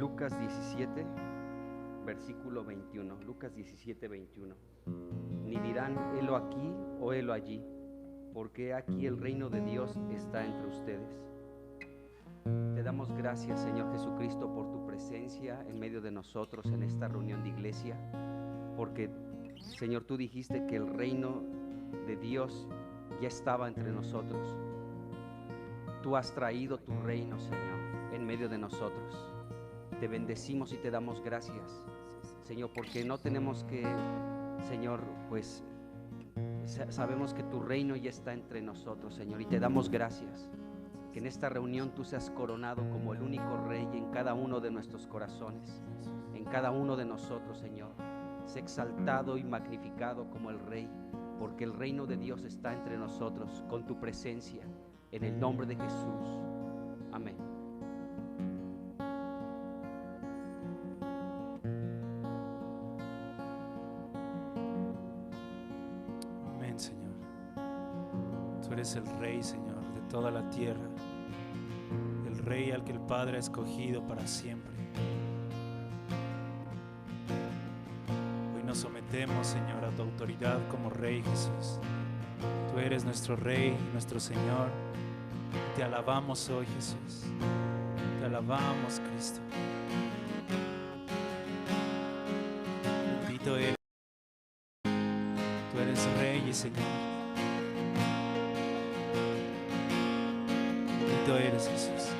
Lucas 17, versículo 21. Lucas 17, 21. Ni dirán, helo aquí o helo allí, porque aquí el reino de Dios está entre ustedes. Te damos gracias, Señor Jesucristo, por tu presencia en medio de nosotros en esta reunión de iglesia, porque, Señor, tú dijiste que el reino de Dios ya estaba entre nosotros. Tú has traído tu reino, Señor, en medio de nosotros. Te bendecimos y te damos gracias, Señor, porque no tenemos que, Señor, pues sabemos que tu reino ya está entre nosotros, Señor, y te damos gracias. Que en esta reunión tú seas coronado como el único Rey en cada uno de nuestros corazones, en cada uno de nosotros, Señor. Sé exaltado y magnificado como el Rey, porque el reino de Dios está entre nosotros con tu presencia, en el nombre de Jesús. Amén. Amén, Señor. Tú eres el Rey, Señor, de toda la tierra, el Rey al que el Padre ha escogido para siempre. Hoy nos sometemos, Señor, a tu autoridad como Rey, Jesús. Tú eres nuestro Rey, nuestro Señor. Te alabamos hoy, Jesús. Te alabamos, Cristo. Bendito eres. Tú eres Rey y Señor. Bendito eres, Jesús.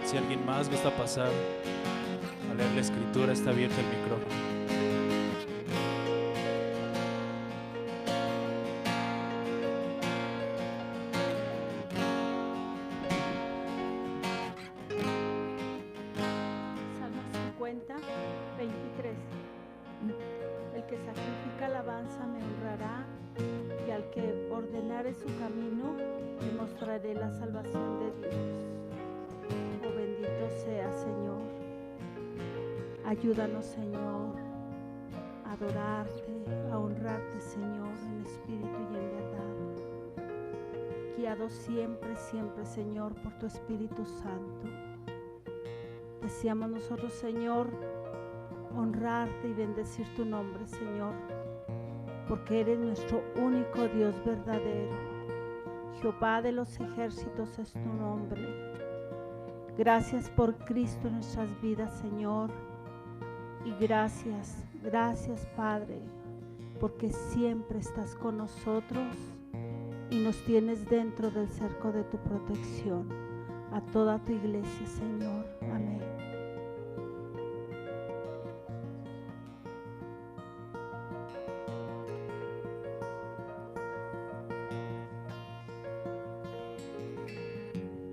Si alguien más gusta pasar a leer la Escritura, está abierto el micrófono. Salmo 50, 23. El que sacrifica alabanza me honrará, y al que ordenare su camino le mostraré la salvación de Dios. Oh, bendito sea, Señor. Ayúdanos, Señor, a adorarte, a honrarte, Señor, en espíritu y en verdad. Guiado siempre, siempre, Señor, por tu Espíritu Santo. Deseamos nosotros, Señor, honrarte y bendecir tu nombre, Señor, porque eres nuestro único Dios verdadero. Jehová de los ejércitos es tu nombre. Gracias por Cristo en nuestras vidas, Señor. Y gracias, gracias, Padre, porque siempre estás con nosotros y nos tienes dentro del cerco de tu protección. A toda tu iglesia, Señor. Amén.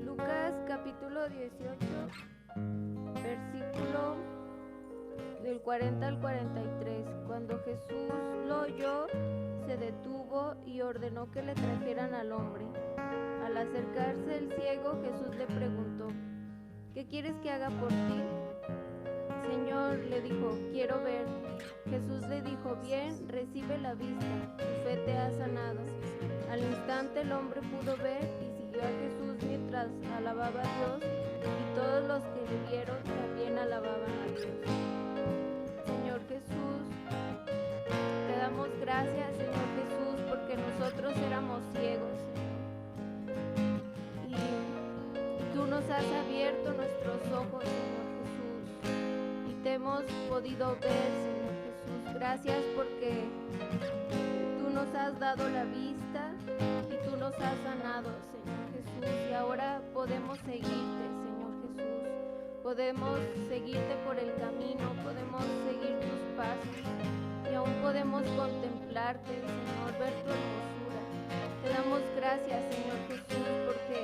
Lucas capítulo 18, versículo del 40 al 43. Cuando Jesús lo oyó, se detuvo y ordenó que le trajeran al hombre. Al acercarse el ciego, Jesús le preguntó: ¿qué quieres que haga por ti? Señor, le dijo, quiero ver. Jesús le dijo: bien, recibe la vista, tu fe te ha sanado. Al instante el hombre pudo ver y siguió a Jesús mientras alababa a Dios, y todos los que le vieron también alababan a Dios. Señor Jesús, te damos gracias, Señor Jesús, porque nosotros éramos ciegos, y tú nos has abierto nuestros ojos, Señor Jesús, y te hemos podido ver, Señor Jesús. Gracias porque tú nos has dado la vista y tú nos has sanado, Señor Jesús, y ahora podemos seguirte, Señor Jesús. Podemos seguirte por el camino, podemos seguir tus pasos y aún podemos contemplarte, Señor, ver tu hermosura. Te damos gracias, Señor Jesús, porque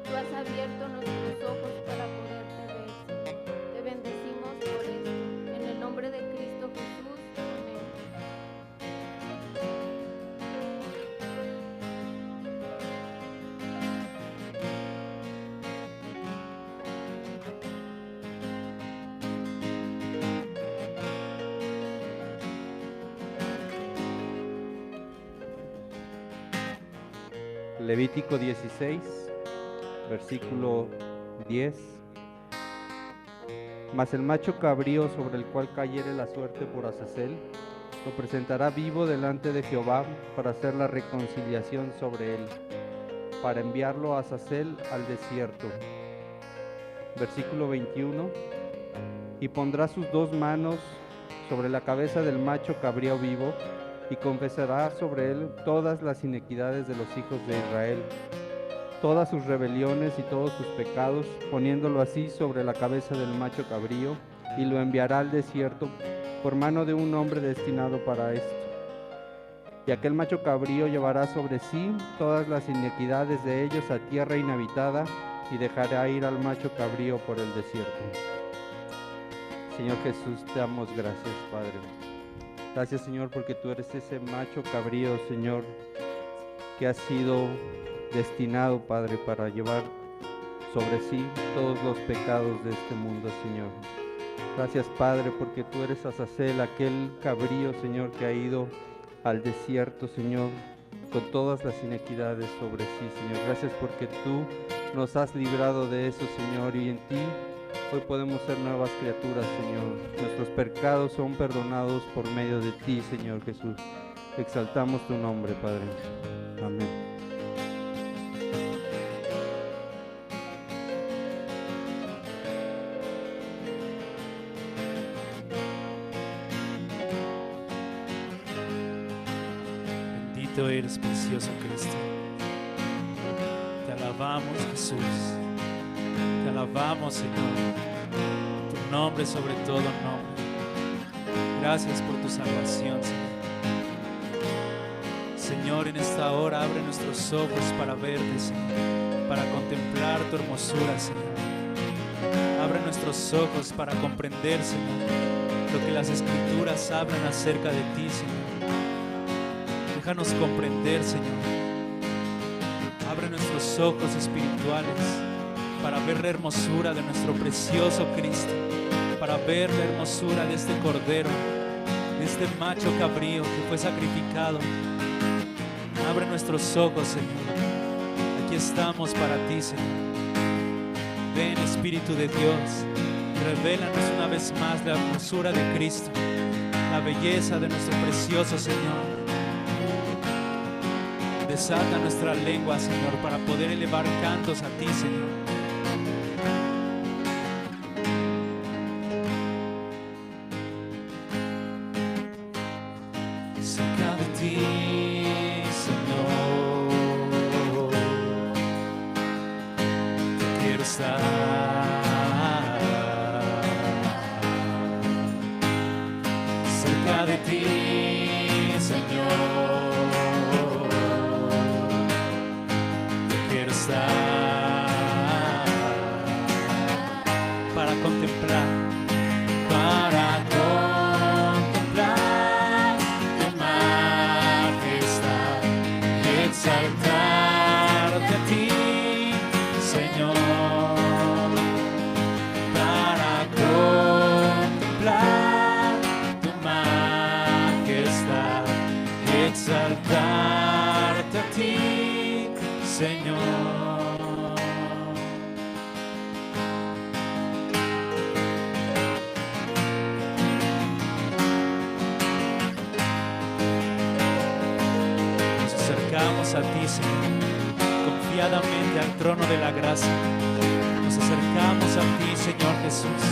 tú has abierto nuestros ojos para poderte ver, Señor. Te bendecimos por esto. En el nombre de Cristo Jesús. Amén. Levítico 16, versículo 10. Mas el macho cabrío sobre el cual cayere la suerte por Azazel, lo presentará vivo delante de Jehová para hacer la reconciliación sobre él, para enviarlo a Azazel al desierto. Versículo 21. Y pondrá sus 2 manos sobre la cabeza del macho cabrío vivo, y confesará sobre él todas las iniquidades de los hijos de Israel, todas sus rebeliones y todos sus pecados, poniéndolo así sobre la cabeza del macho cabrío, y lo enviará al desierto por mano de un hombre destinado para esto. Y aquel macho cabrío llevará sobre sí todas las iniquidades de ellos a tierra inhabitada, y dejará ir al macho cabrío por el desierto. Señor Jesús, te damos gracias, Padre. Gracias, Señor, porque tú eres ese macho cabrío, Señor, que ha sido destinado, Padre, para llevar sobre sí todos los pecados de este mundo, Señor. Gracias, Padre, porque tú eres Azazel, aquel cabrío, Señor, que ha ido al desierto, Señor, con todas las inequidades sobre sí, Señor. Gracias porque tú nos has librado de eso, Señor, y en ti hoy podemos ser nuevas criaturas, Señor. Nuestros pecados son perdonados por medio de ti, Señor Jesús. Exaltamos tu nombre, Padre. Amén. Bendito eres, precioso Cristo. Te alabamos, Jesús. Te alabamos, Señor. Tu nombre sobre todo nombre. Gracias por tu salvación, Señor. Señor, en esta hora abre nuestros ojos para verte, Señor, para contemplar tu hermosura, Señor. Abre nuestros ojos para comprender, Señor, lo que las Escrituras hablan acerca de ti, Señor. Déjanos comprender, Señor. Abre nuestros ojos espirituales para ver la hermosura de nuestro precioso Cristo, para ver la hermosura de este Cordero, de este macho cabrío que fue sacrificado. Abre nuestros ojos, Señor. Aquí estamos para ti, Señor. Ven, Espíritu de Dios, revélanos una vez más la hermosura de Cristo, la belleza de nuestro precioso Señor. Desata nuestra lengua, Señor, para poder elevar cantos a ti, Señor. Cerca de ti, Señor, quiero estar. Cerca de ti, Señor, para contemplar tu majestad y exaltarte a ti, Señor, para contemplar tu majestad y exaltarte a ti, Señor. A ti, Señor, confiadamente al trono de la gracia. Nos acercamos a ti, Señor Jesús,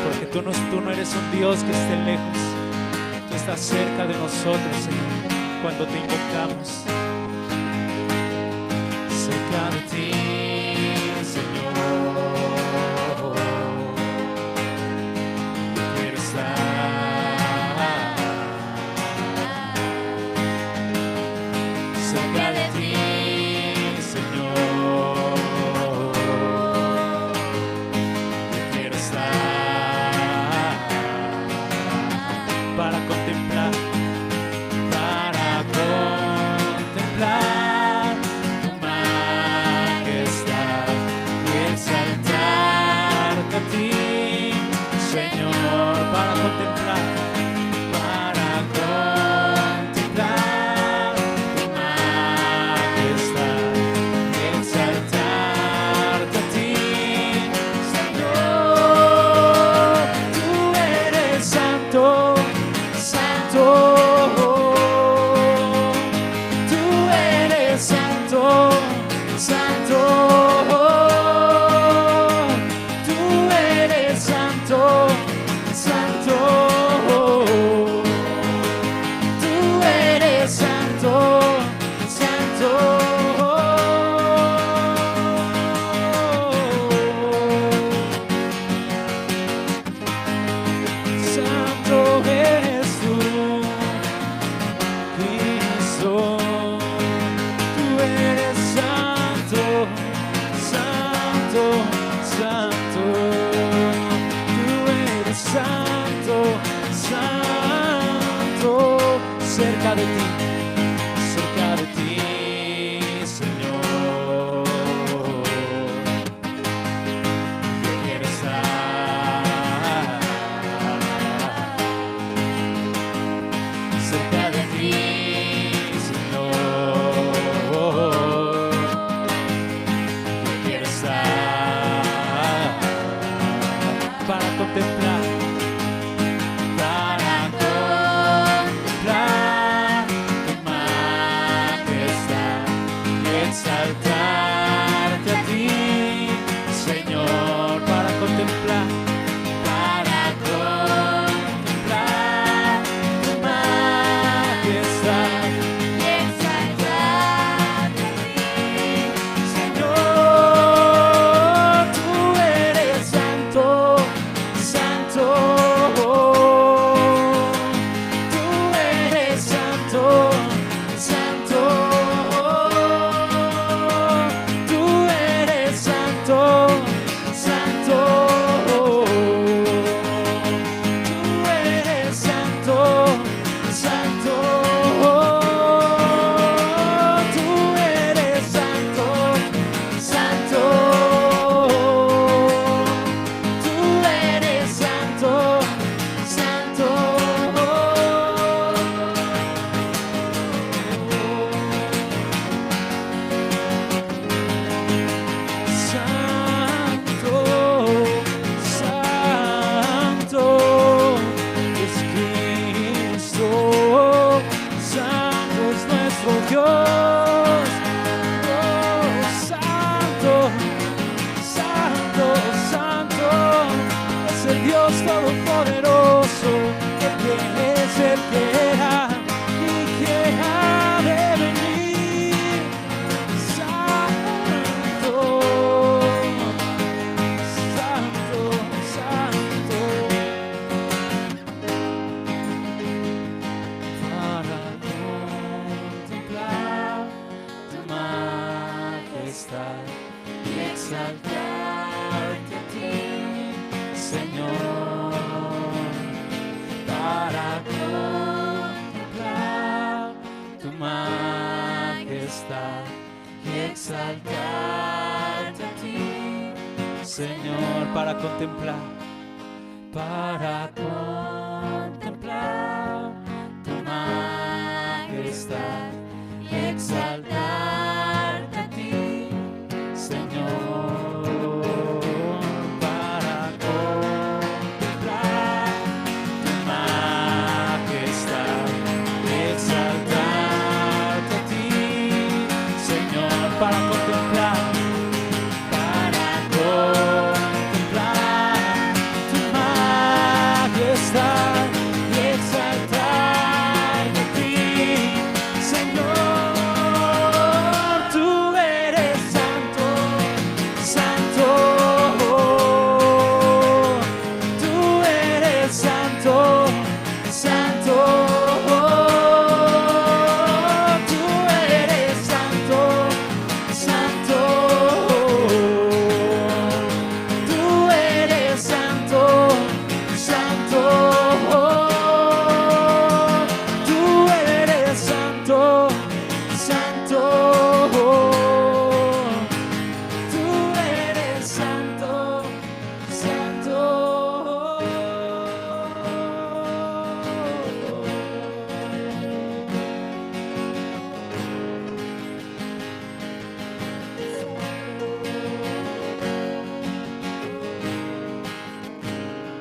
porque tú no eres un Dios que esté lejos. Tú estás cerca de nosotros, Señor, cuando te invocamos. Cerca de ti, Señor, quiero estar. Para contemplar tu majestad. santo, tú eres santo, santo, cerca de ti, Señor. Yo quiero estar cerca de ti, para contemplar tu majestad y exaltarte a ti, Señor, para contemplar tu majestad y exaltarte a ti, Señor. Tú eres santo, santo, tú eres santo, santo, tú eres santo, santo, tú eres santo, santo, tú eres santo, santo. Tú eres santo, santo. Santo, santo es Cristo, santo es nuestro Dios. Oh, santo, santo, santo es el Dios todopoderoso, el que es, el que era y que ha de venir. Santo, santo, santo, para contemplar tu majestad y exaltarte a ti, Señor, para contemplar tu majestad y exaltarte a ti, Señor, para contemplar tu majestad y exaltarte a ti, Señor, para contemplar tu majestad y exaltarte a ti, Señor, para contemplar tu majestad y exaltarte a ti, Señor. Tú eres santo, santo, tú eres santo, santo, tú eres santo, santo, tú eres santo, santo, tú eres santo, santo, tú eres santo, santo.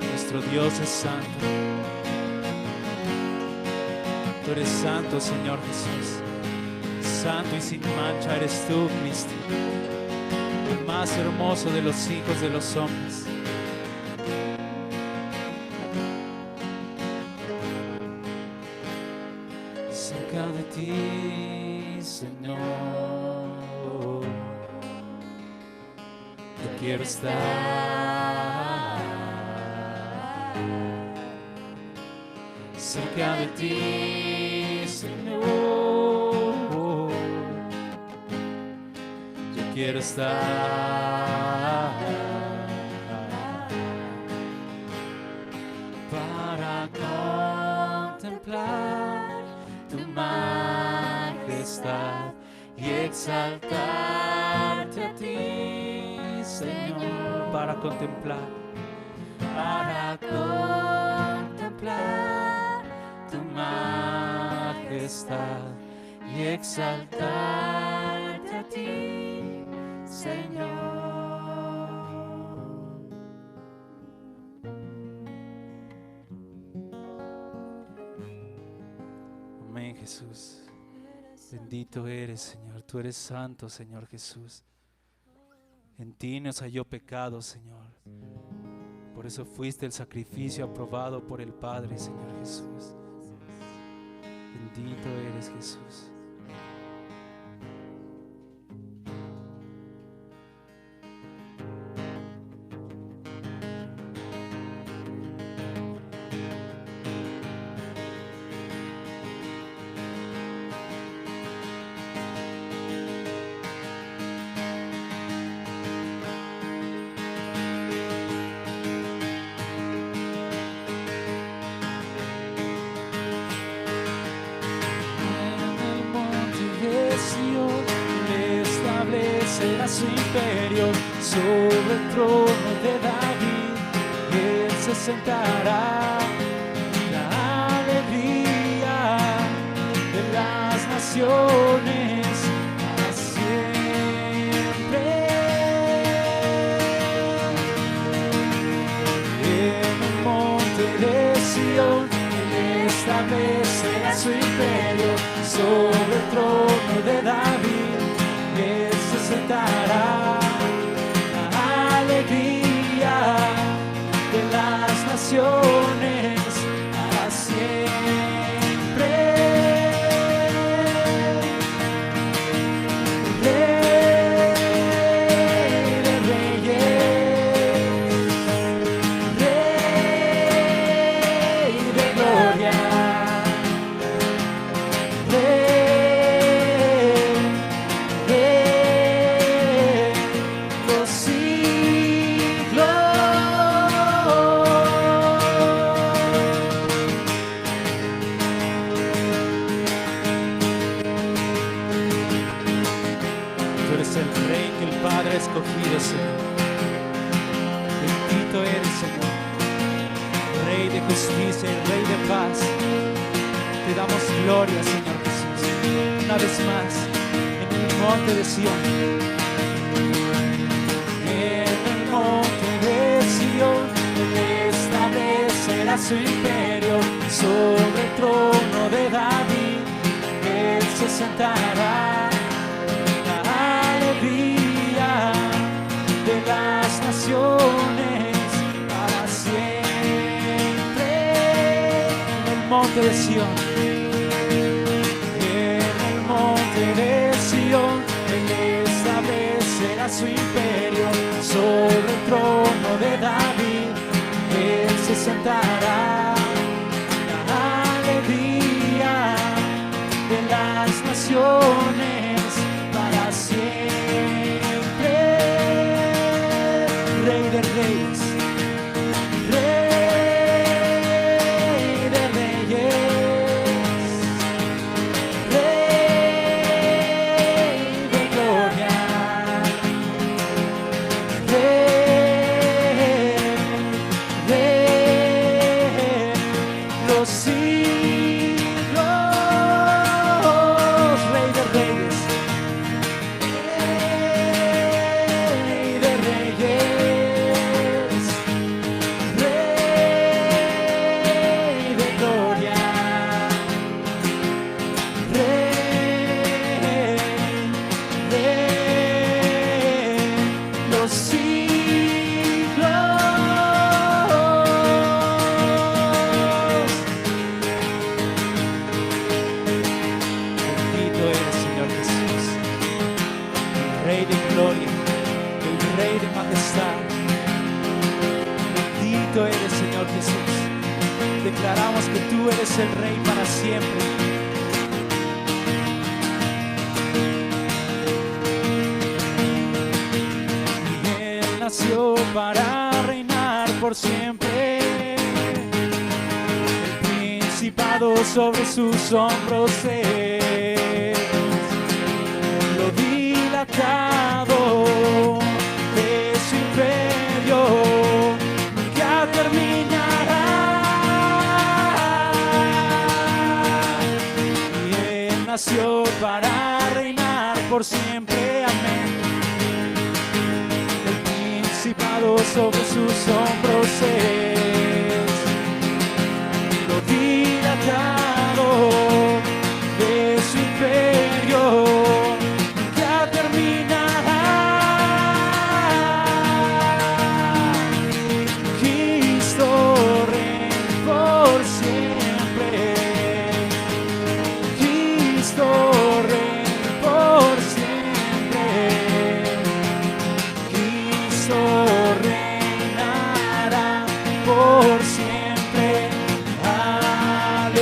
Nuestro Dios es santo. Tú eres santo, Señor Jesús. Santo y sin mancha eres tú, Cristo, el más hermoso de los hijos de los hombres. Cerca de ti, Señor, yo quiero estar cerca de ti, Señor, yo quiero estar exaltarte a ti, Señor, para contemplar tu majestad y exaltarte a ti, Señor. Amén, Jesús. Bendito eres, Señor. Tú eres santo, Señor Jesús. En ti nos halló pecado, Señor. Por eso fuiste el sacrificio aprobado por el Padre, Señor Jesús. Bendito eres, Jesús. Será su imperio sobre el trono de David, él se sentará. La alegría de las naciones para siempre. En el monte de Sión él establecerá su imperio sobre el trono de David. Él se sentará. La alegría de las naciones para siempre. Rey de reyes, Rey de gloria, escogido, Señor. Bendito eres, Señor, Rey de justicia y Rey de paz. Te damos gloria, Señor Jesús, una vez más en el monte de Sión. En el monte de Sión Él establecerá su imperio sobre el trono de David. Él se sentará. De las naciones para siempre. En el monte de Sión, en el monte de Sión, Él establecerá su imperio sobre el trono de David. Él se sentará. La alegría de las naciones para siempre. Rey de reyes, Rey de reyes, Rey de gloria, Rey de los siglos, Rey de reyes. Rey de gloria, el Rey de majestad. Bendito eres, Señor Jesús. Declaramos que tú eres el Rey para siempre. Y Él nació para reinar por siempre. El principado sobre sus hombros es. Lo dice dilatado de su imperio nunca terminará. Y Él nació para reinar por siempre, amén. El principado sobre sus hombros es lo dilatado de su imperio nunca terminará. Cristo reina por siempre. Cristo reina por siempre. Cristo reinará por siempre. Cristo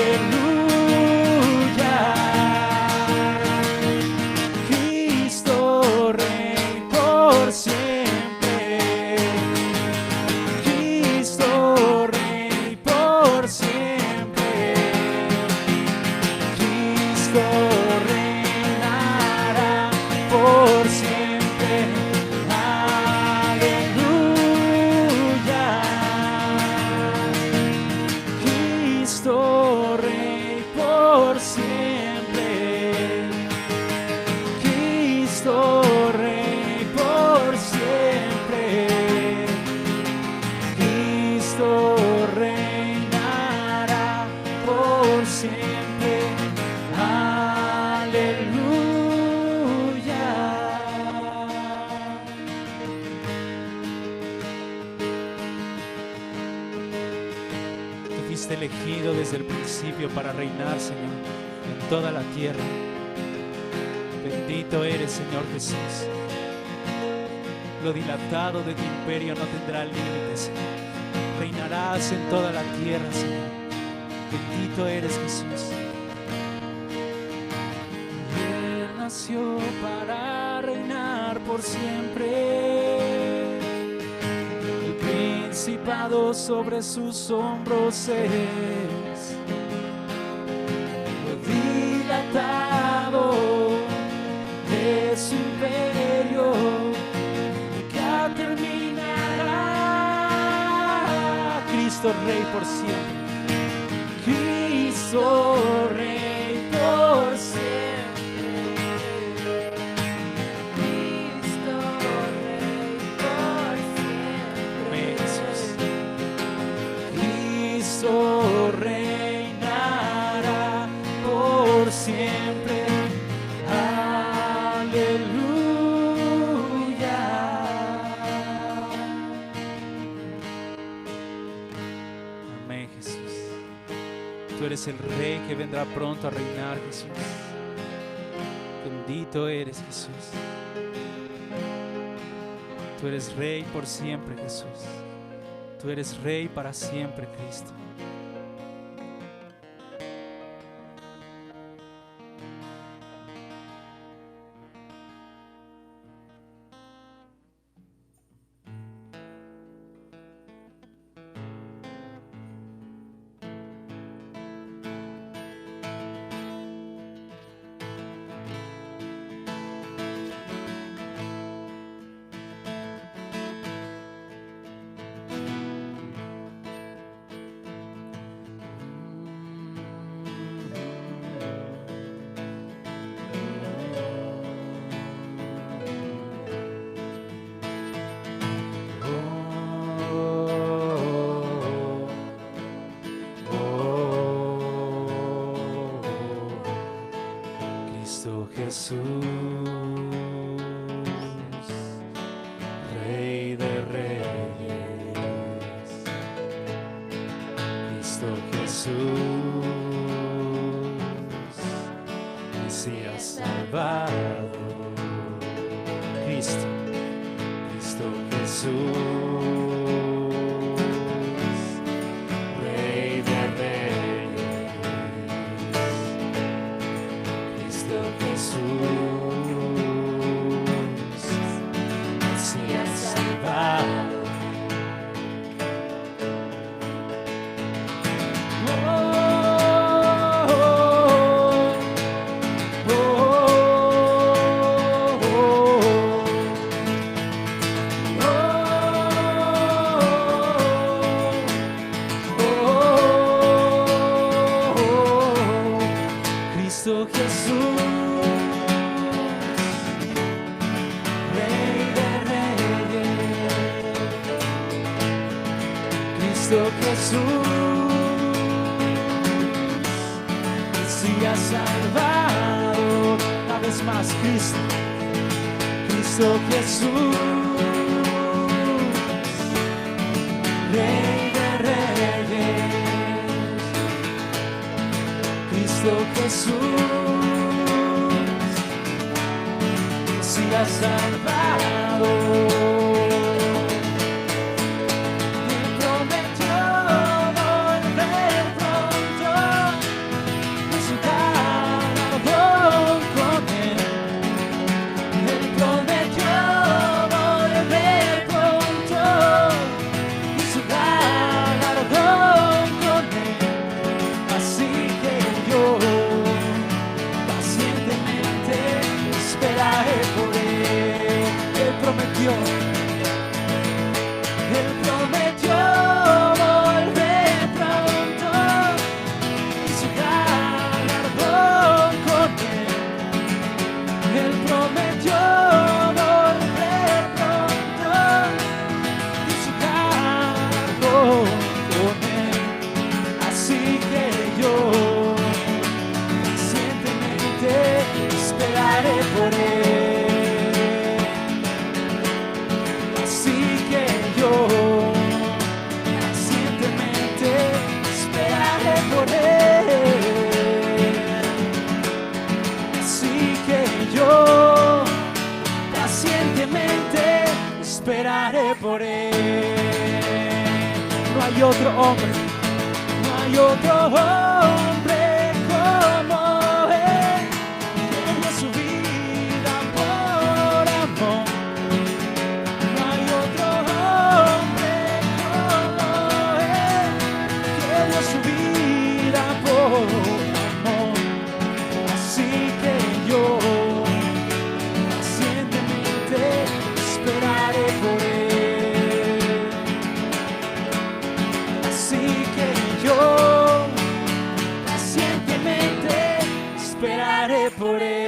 reina por siempre. Cristo reina por siempre. Cristo reinará por siempre. Aleluya. Cristo reina por siempre. Cristo rey por siempre. Cristo reinará por siempre. Aleluya. Tú fuiste elegido desde el principio para reinar, Señor, en toda la tierra. Bendito eres, Señor Jesús. Lo dilatado de tu imperio no tendrá límites. Reinarás en toda la tierra, Señor. Bendito eres, Jesús. Él nació para reinar por siempre. El principado sobre sus hombros es lo dilatado de su imperio nunca terminará. Cristo Rey por siempre. Cristo Rey por siempre. Cristo Rey por siempre. Jesús. Cristo reinará por siempre. Amén, Jesús. Tú eres el Rey que vendrá pronto a reinar, Jesús. Bendito eres, Jesús. Tú eres Rey por siempre, Jesús. Tú eres Rey para siempre, Cristo. Jesús, Rey de Reyes, Cristo Jesús, Mesías salvado, Cristo, Cristo Jesús, Rey de Reyes, Cristo Jesús, Mesías salvado. Oh, oh, oh, oh. Cristo Jesús, siga salvado. Una vez más, Cristo, Cristo Jesús, Rey de Reyes, Cristo Jesús, siga salvado. Él prometió volver pronto y su galardón con él. Él prometió volver pronto y su galardón con él. Así que yo pacientemente esperaré por él. Pacientemente esperaré por él. Así que yo pacientemente esperaré por él. No hay otro hombre, no hay otro hombre como él, que dio su vida por amor. Su vida por amor, así que yo pacientemente esperaré por él. Así que yo pacientemente esperaré por él.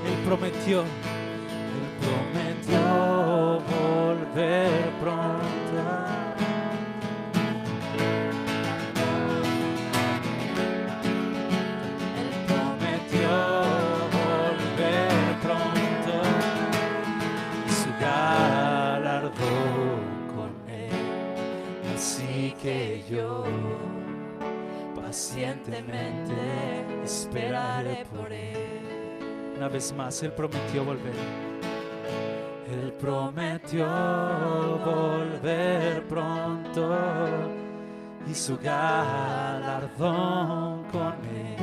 Él prometió volver pronto. Él prometió volver pronto y su galardón con él. Así que yo pacientemente esperaré por él. Una vez más, Él prometió volver. Él prometió volver pronto y su galardón con él.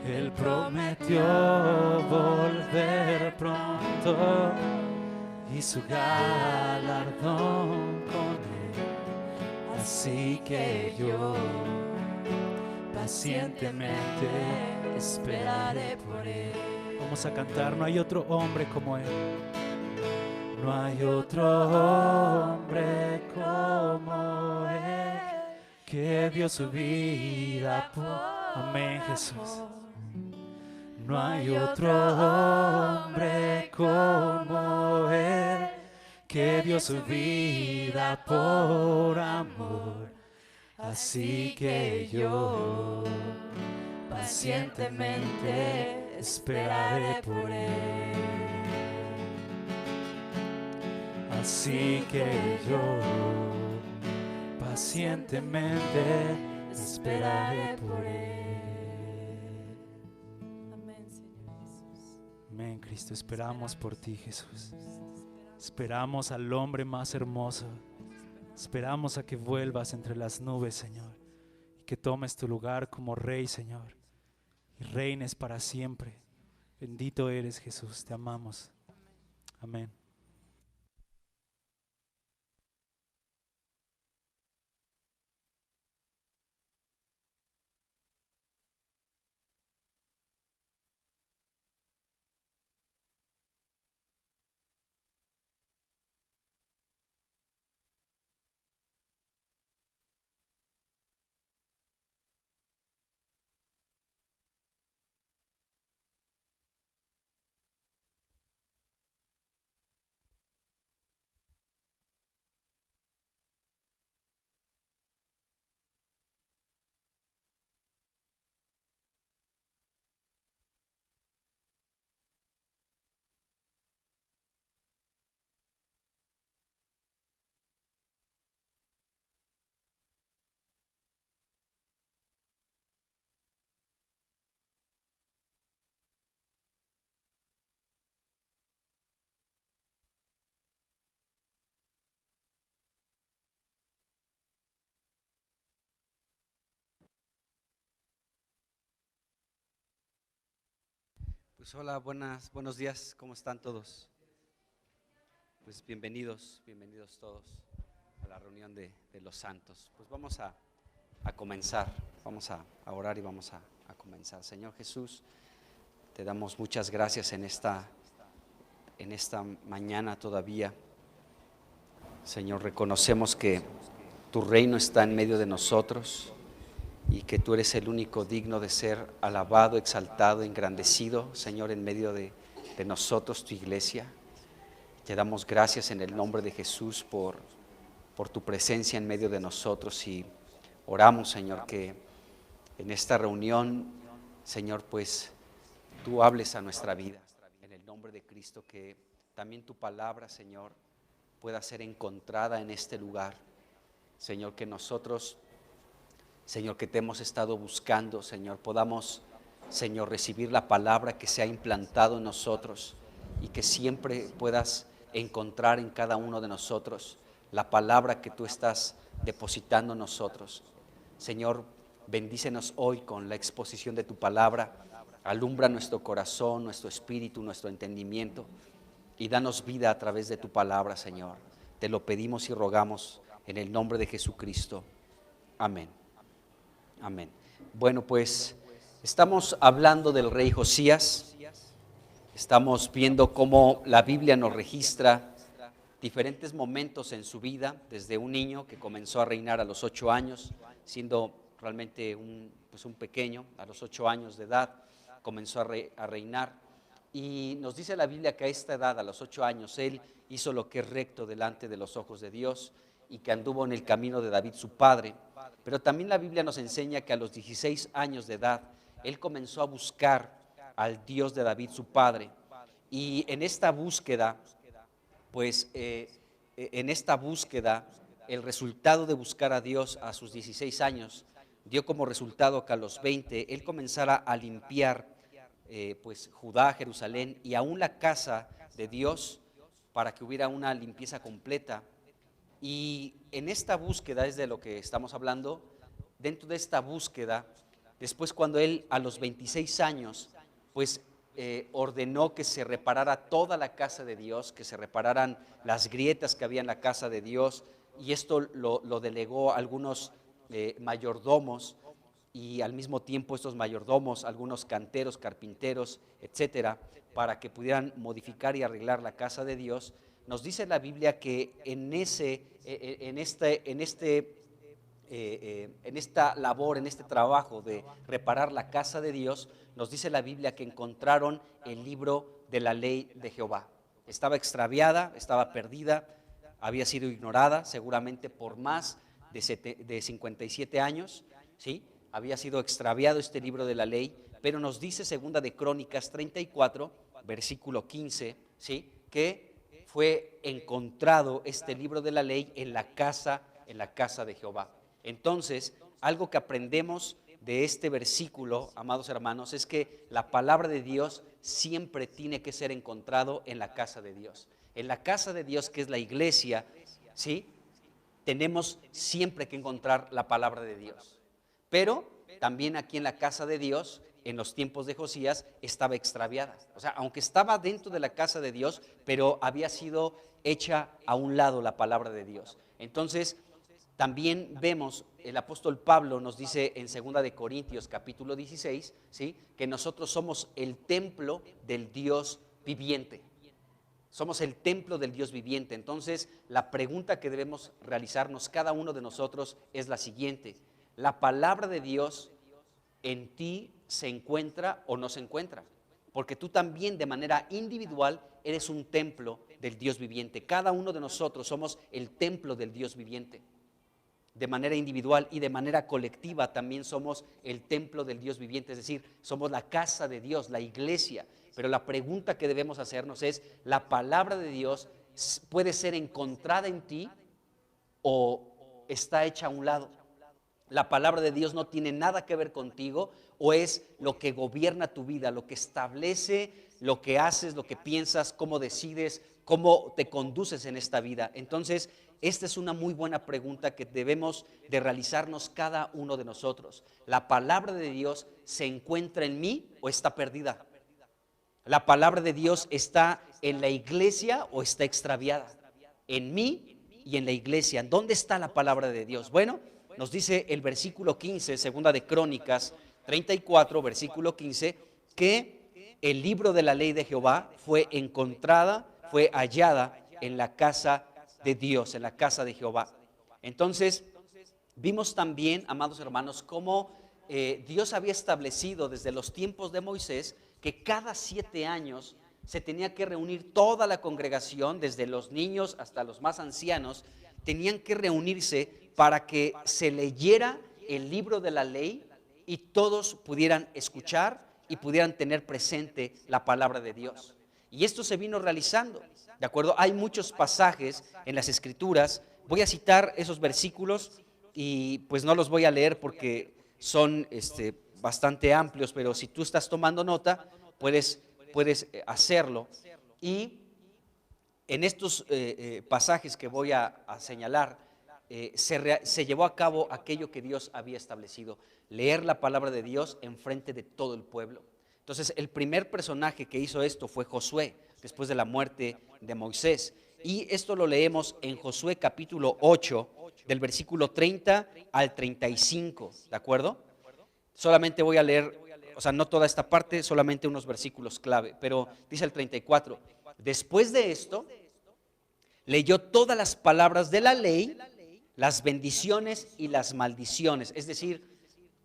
Él prometió volver pronto y su galardón con él. Así que yo pacientemente esperaré por él. Vamos a cantar. No hay otro hombre como él. No hay otro hombre como él, que dio su vida por... Amén, Jesús. No hay otro hombre como él, que dio su vida por amor. Así que yo pacientemente esperaré por él. Así que yo pacientemente esperaré por él. Amén, Señor Jesús. Amén, Cristo. Esperamos por ti, Jesús. Esperamos al hombre más hermoso. Esperamos a que vuelvas entre las nubes, Señor, y que tomes tu lugar como Rey, Señor, y reines para siempre. Bendito eres, Jesús. Te amamos. Amén. Pues hola, buenos días, ¿cómo están todos? Pues bienvenidos todos a la reunión de los santos. Pues vamos a comenzar, vamos a orar y vamos a comenzar. Señor Jesús, te damos muchas gracias en esta mañana todavía. Señor, reconocemos que tu reino está en medio de nosotros y que tú eres el único digno de ser alabado, exaltado, engrandecido, Señor, en medio de nosotros, tu iglesia. Te damos gracias en el nombre de Jesús por tu presencia en medio de nosotros y oramos, Señor, que en esta reunión, Señor, pues tú hables a nuestra vida. En el nombre de Cristo, que también tu palabra, Señor, pueda ser encontrada en este lugar. Señor, que nosotros, Señor, que te hemos estado buscando, Señor, podamos, Señor, recibir la palabra que se ha implantado en nosotros y que siempre puedas encontrar en cada uno de nosotros la palabra que tú estás depositando en nosotros. Señor, bendícenos hoy con la exposición de tu palabra, alumbra nuestro corazón, nuestro espíritu, nuestro entendimiento y danos vida a través de tu palabra, Señor. Te lo pedimos y rogamos en el nombre de Jesucristo. Amén. Amén. Bueno, pues estamos hablando del rey Josías. Estamos viendo cómo la Biblia nos registra diferentes momentos en su vida, desde un niño que comenzó a reinar a los 8 años, siendo realmente un pequeño, a los 8 años de edad, comenzó a reinar. Y nos dice la Biblia que a esta edad, a los 8 años, él hizo lo que es recto delante de los ojos de Dios y que anduvo en el camino de David su padre. Pero también la Biblia nos enseña que a los 16 años de edad, él comenzó a buscar al Dios de David su padre. Y en esta búsqueda, pues el resultado de buscar a Dios a sus 16 años, dio como resultado que a los 20 él comenzara a limpiar pues Judá, Jerusalén y aún la casa de Dios para que hubiera una limpieza completa. Y en esta búsqueda es de lo que estamos hablando. Dentro de esta búsqueda, después cuando él a los 26 años pues ordenó que se reparara toda la casa de Dios, que se repararan las grietas que había en la casa de Dios, y esto lo delegó a algunos mayordomos, y al mismo tiempo estos mayordomos, algunos canteros, carpinteros, etcétera, para que pudieran modificar y arreglar la casa de Dios. Nos dice la Biblia que en esta labor, en este trabajo de reparar la casa de Dios, nos dice la Biblia que encontraron el libro de la ley de Jehová. Estaba extraviada, estaba perdida, había sido ignorada seguramente por más de 57 años, ¿sí? Había sido extraviado este libro de la ley, pero nos dice segunda de Crónicas 34, versículo 15, ¿sí? Que fue encontrado este libro de la ley en la casa de Jehová. Entonces, algo que aprendemos de este versículo, amados hermanos, es que la palabra de Dios siempre tiene que ser encontrado en la casa de Dios. En la casa de Dios, que es la iglesia, ¿sí? Tenemos siempre que encontrar la palabra de Dios. Pero también aquí en la casa de Dios, en los tiempos de Josías, estaba extraviada. O sea, aunque estaba dentro de la casa de Dios, pero había sido hecha a un lado la palabra de Dios. Entonces, también vemos, el apóstol Pablo nos dice en 2 de Corintios capítulo 16, ¿sí? Que nosotros somos el templo del Dios viviente. Somos el templo del Dios viviente. Entonces, la pregunta que debemos realizarnos cada uno de nosotros es la siguiente: ¿la palabra de Dios en ti se encuentra o no se encuentra? Porque tú también de manera individual eres un templo del Dios viviente. Cada uno de nosotros somos el templo del Dios viviente. De manera individual y de manera colectiva también somos el templo del Dios viviente, es decir, somos la casa de Dios, la iglesia. Pero la pregunta que debemos hacernos es: ¿la palabra de Dios puede ser encontrada en ti o está hecha a un lado? ¿La palabra de Dios no tiene nada que ver contigo o es lo que gobierna tu vida, lo que establece lo que haces, lo que piensas, cómo decides, cómo te conduces en esta vida? Entonces, esta es una muy buena pregunta que debemos de realizarnos cada uno de nosotros. ¿La palabra de Dios se encuentra en mí o está perdida? ¿La palabra de Dios está en la iglesia o está extraviada? En mí y en la iglesia. ¿Dónde está la palabra de Dios? Bueno, nos dice el versículo 15, segunda de Crónicas 34, versículo 15, que el libro de la ley de Jehová fue encontrada, fue hallada en la casa de Dios, en la casa de Jehová. Entonces, vimos también, amados hermanos, cómo Dios había establecido desde los tiempos de Moisés que cada 7 años se tenía que reunir toda la congregación, desde los niños hasta los más ancianos, tenían que reunirse para que se leyera el libro de la ley y todos pudieran escuchar y pudieran tener presente la palabra de Dios. Y esto se vino realizando, ¿de acuerdo? Hay muchos pasajes en las Escrituras. Voy a citar esos versículos y pues no los voy a leer porque son bastante amplios, pero si tú estás tomando nota, puedes hacerlo. Y en estos pasajes que voy a señalar, se llevó a cabo aquello que Dios había establecido: leer la palabra de Dios en frente de todo el pueblo. Entonces, el primer personaje que hizo esto fue Josué, después de la muerte de Moisés. Y esto lo leemos en Josué capítulo 8, del versículo 30 al 35, ¿de acuerdo? Solamente voy a leer, o sea, no toda esta parte, solamente unos versículos clave, pero dice el 34, después de esto, leyó todas las palabras de la ley, las bendiciones y las maldiciones, es decir,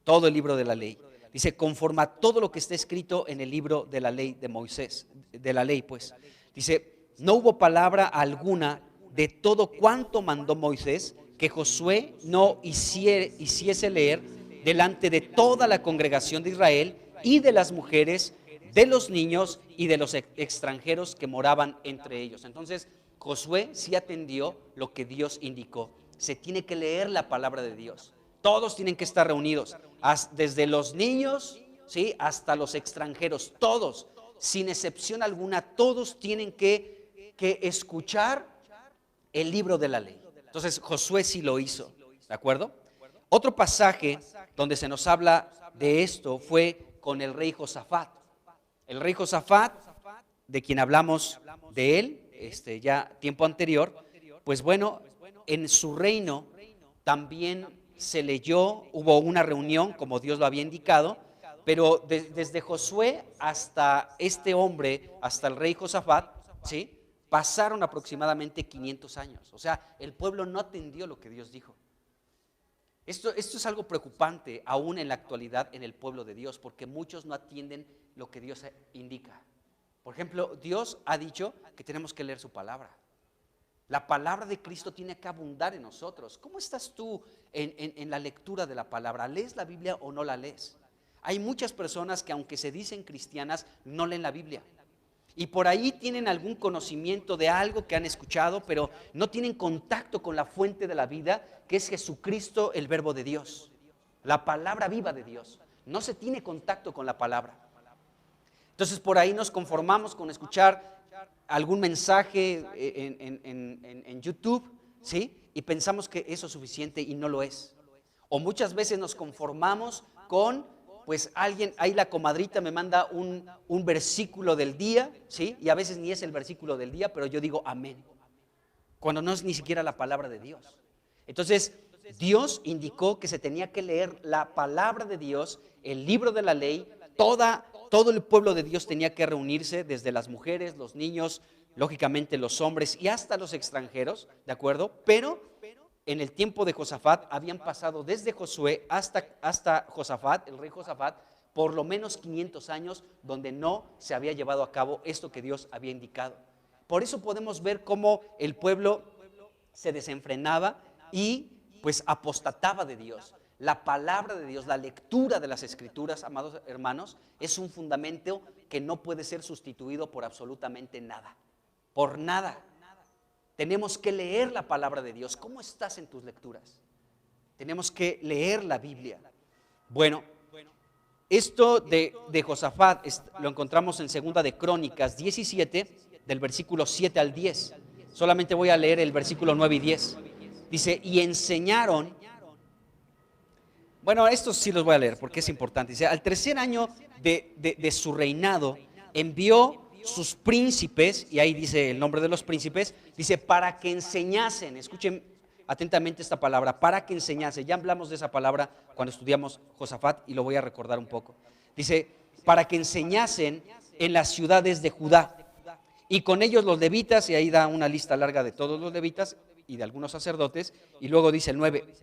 todo el libro de la ley. Dice, conforme a todo lo que está escrito en el libro de la ley de Moisés, de la ley pues. Dice, no hubo palabra alguna de todo cuanto mandó Moisés que Josué no hiciese leer delante de toda la congregación de Israel y de las mujeres, de los niños y de los extranjeros que moraban entre ellos. Entonces, Josué sí atendió lo que Dios indicó. Se tiene que leer la palabra de Dios. Todos tienen que estar reunidos, desde los niños, ¿sí?, hasta los extranjeros, todos, sin excepción alguna, todos tienen que escuchar el libro de la ley. Entonces, Josué sí lo hizo, ¿de acuerdo? Otro pasaje donde se nos habla de esto fue con el rey Josafat. El rey Josafat, de quien hablamos de él ya tiempo anterior, pues bueno, en su reino también se leyó, hubo una reunión como Dios lo había indicado, pero desde Josué hasta este hombre, hasta el rey Josafat, ¿sí?, pasaron aproximadamente 500 años. O sea, el pueblo no atendió lo que Dios dijo. Esto es algo preocupante aún en la actualidad en el pueblo de Dios, porque muchos no atienden lo que Dios indica. Por ejemplo, Dios ha dicho que tenemos que leer su palabra. La palabra de Cristo tiene que abundar en nosotros. ¿Cómo estás tú en la lectura de la palabra? ¿Lees la Biblia o no la lees? Hay muchas personas que, aunque se dicen cristianas, no leen la Biblia. Y por ahí tienen algún conocimiento de algo que han escuchado, pero no tienen contacto con la fuente de la vida, que es Jesucristo, el Verbo de Dios, la palabra viva de Dios. No se tiene contacto con la palabra. Entonces, por ahí nos conformamos con escuchar algún mensaje en YouTube, ¿sí?, y pensamos que eso es suficiente y no lo es. O muchas veces nos conformamos con, pues alguien, ahí la comadrita me manda un versículo del día, ¿sí?, y a veces ni es el versículo del día, pero yo digo amén, cuando no es ni siquiera la palabra de Dios. Entonces, Dios indicó que se tenía que leer la palabra de Dios, el libro de la ley, todo el pueblo de Dios tenía que reunirse, desde las mujeres, los niños, lógicamente los hombres y hasta los extranjeros, ¿de acuerdo? Pero en el tiempo de Josafat habían pasado desde Josué hasta Josafat, el rey Josafat, por lo menos 500 años donde no se había llevado a cabo esto que Dios había indicado. Por eso podemos ver cómo el pueblo se desenfrenaba y pues apostataba de Dios. La palabra de Dios, la lectura de las Escrituras, amados hermanos, es un fundamento que no puede ser sustituido por absolutamente nada, por nada. Tenemos que leer la palabra de Dios. ¿Cómo estás en tus lecturas? Tenemos que leer la Biblia. Bueno, esto de Josafat lo encontramos en segunda de Crónicas 17, del versículo 7 al 10. Solamente voy a leer el versículo 9 y 10. Dice, y enseñaron. Bueno, estos sí los voy a leer porque es importante. Dice, al tercer año de su reinado, envió sus príncipes, y ahí dice el nombre de los príncipes, dice para que enseñasen, escuchen atentamente esta palabra, para que enseñasen. Ya hablamos de esa palabra cuando estudiamos Josafat y lo voy a recordar un poco. Dice, para que enseñasen en las ciudades de Judá, y con ellos los levitas, y ahí da una lista larga de todos los levitas y de algunos sacerdotes, y luego dice el 9,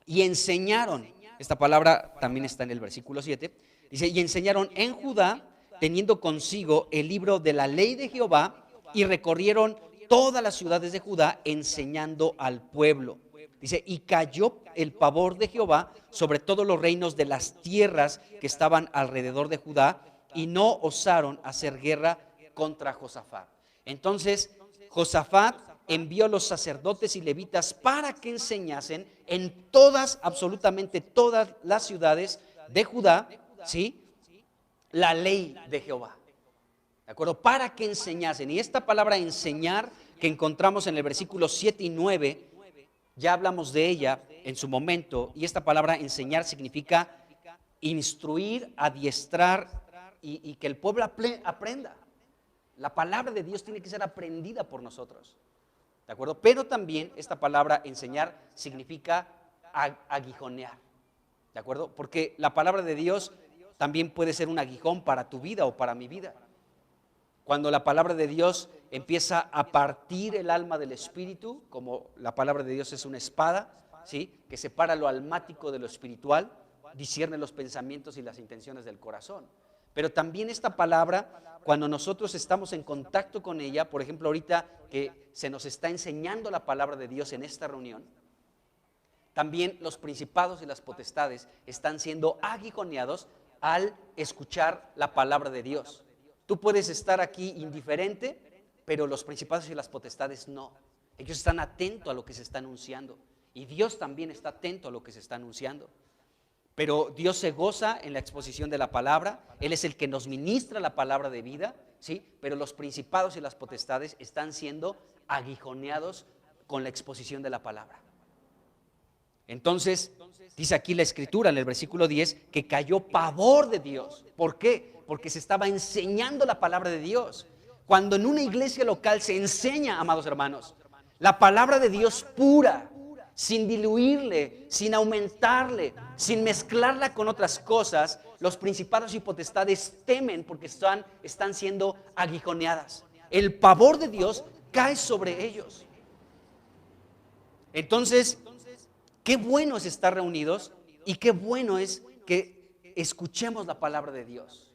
y enseñaron, esta palabra también está en el versículo 7, dice, y enseñaron en Judá, teniendo consigo el libro de la ley de Jehová, y recorrieron todas las ciudades de Judá enseñando al pueblo. Dice, y cayó el pavor de Jehová sobre todos los reinos de las tierras que estaban alrededor de Judá, y no osaron hacer guerra contra Josafat. Entonces, Josafat envió a los sacerdotes y levitas para que enseñasen en todas, absolutamente todas las ciudades de Judá, ¿sí?, la ley de Jehová. ¿De acuerdo? Para que enseñasen. Y esta palabra enseñar que encontramos en el versículo 7 y 9, ya hablamos de ella en su momento, y esta palabra enseñar significa instruir, adiestrar y que el pueblo aprenda. La palabra de Dios tiene que ser aprendida por nosotros. ¿De acuerdo? Pero también esta palabra enseñar significa aguijonear. ¿De acuerdo? Porque la palabra de Dios también puede ser un aguijón para tu vida o para mi vida. Cuando la palabra de Dios empieza a partir el alma del espíritu, como la palabra de Dios es una espada, ¿sí?, que separa lo almático de lo espiritual, discierne los pensamientos y las intenciones del corazón. Pero también esta palabra, cuando nosotros estamos en contacto con ella, por ejemplo ahorita que se nos está enseñando la palabra de Dios en esta reunión, también los principados y las potestades están siendo aguijoneados al escuchar la palabra de Dios. Tú puedes estar aquí indiferente, pero los principados y las potestades no. Ellos están atentos a lo que se está anunciando. Y Dios también está atento a lo que se está anunciando. Pero Dios se goza en la exposición de la palabra. Él es el que nos ministra la palabra de vida, ¿sí? Pero los principados y las potestades están siendo aguijoneados con la exposición de la palabra. Entonces, dice aquí la escritura en el versículo 10 que cayó pavor de Dios. ¿Por qué? Porque se estaba enseñando la palabra de Dios. Cuando en una iglesia local se enseña, amados hermanos, la palabra de Dios pura, sin diluirle, sin aumentarle, sin mezclarla con otras cosas, los principados y potestades temen porque están siendo aguijoneadas. El pavor de Dios cae sobre ellos. Entonces, qué bueno es estar reunidos y qué bueno es que escuchemos la palabra de Dios.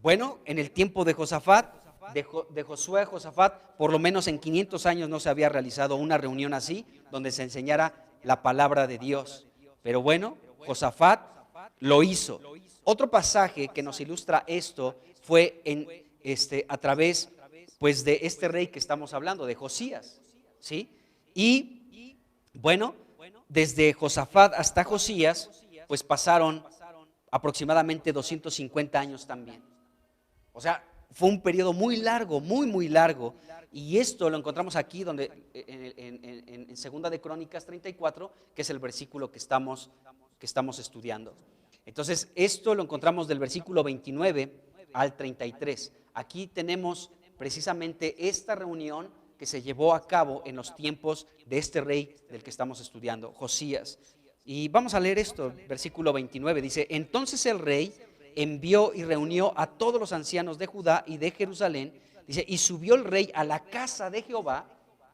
Bueno, en el tiempo de Josafat, de Josué a Josafat, por lo menos en 500 años no se había realizado una reunión así, donde se enseñara la palabra de Dios. Pero bueno, Josafat lo hizo. Otro pasaje que nos ilustra esto fue a través pues, de este rey que estamos hablando, de Josías, ¿sí? Y bueno, desde Josafat hasta Josías, pues pasaron aproximadamente 250 años también. O sea, fue un periodo muy largo, muy largo. Y esto lo encontramos aquí donde en Segunda de Crónicas 34, que es el versículo que estamos estudiando. Entonces, esto lo encontramos del versículo 29 al 33. Aquí tenemos precisamente esta reunión que se llevó a cabo en los tiempos de este rey del que estamos estudiando, Josías. Y vamos a leer esto, versículo 29, dice, entonces el rey envió y reunió a todos los ancianos de Judá y de Jerusalén, dice, y subió el rey a la casa de Jehová,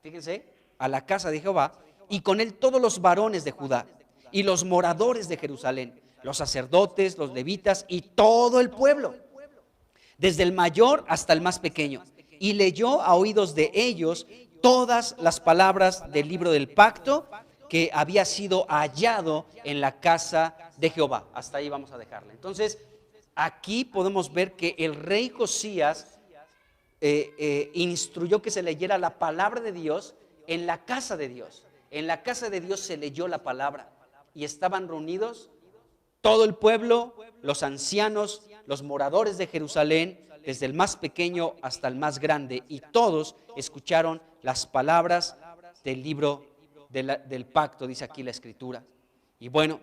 fíjense, a la casa de Jehová, y con él todos los varones de Judá y los moradores de Jerusalén, los sacerdotes, los levitas y todo el pueblo, desde el mayor hasta el más pequeño, y leyó a oídos de ellos todas las palabras del libro del pacto que había sido hallado en la casa de Jehová. Hasta ahí vamos a dejarle. Entonces, aquí podemos ver que el rey Josías instruyó que se leyera la palabra de Dios en la casa de Dios. En la casa de Dios se leyó la palabra y estaban reunidos todo el pueblo, los ancianos, los moradores de Jerusalén, desde el más pequeño hasta el más grande, y todos escucharon las palabras del libro del pacto, dice aquí la escritura. Y bueno,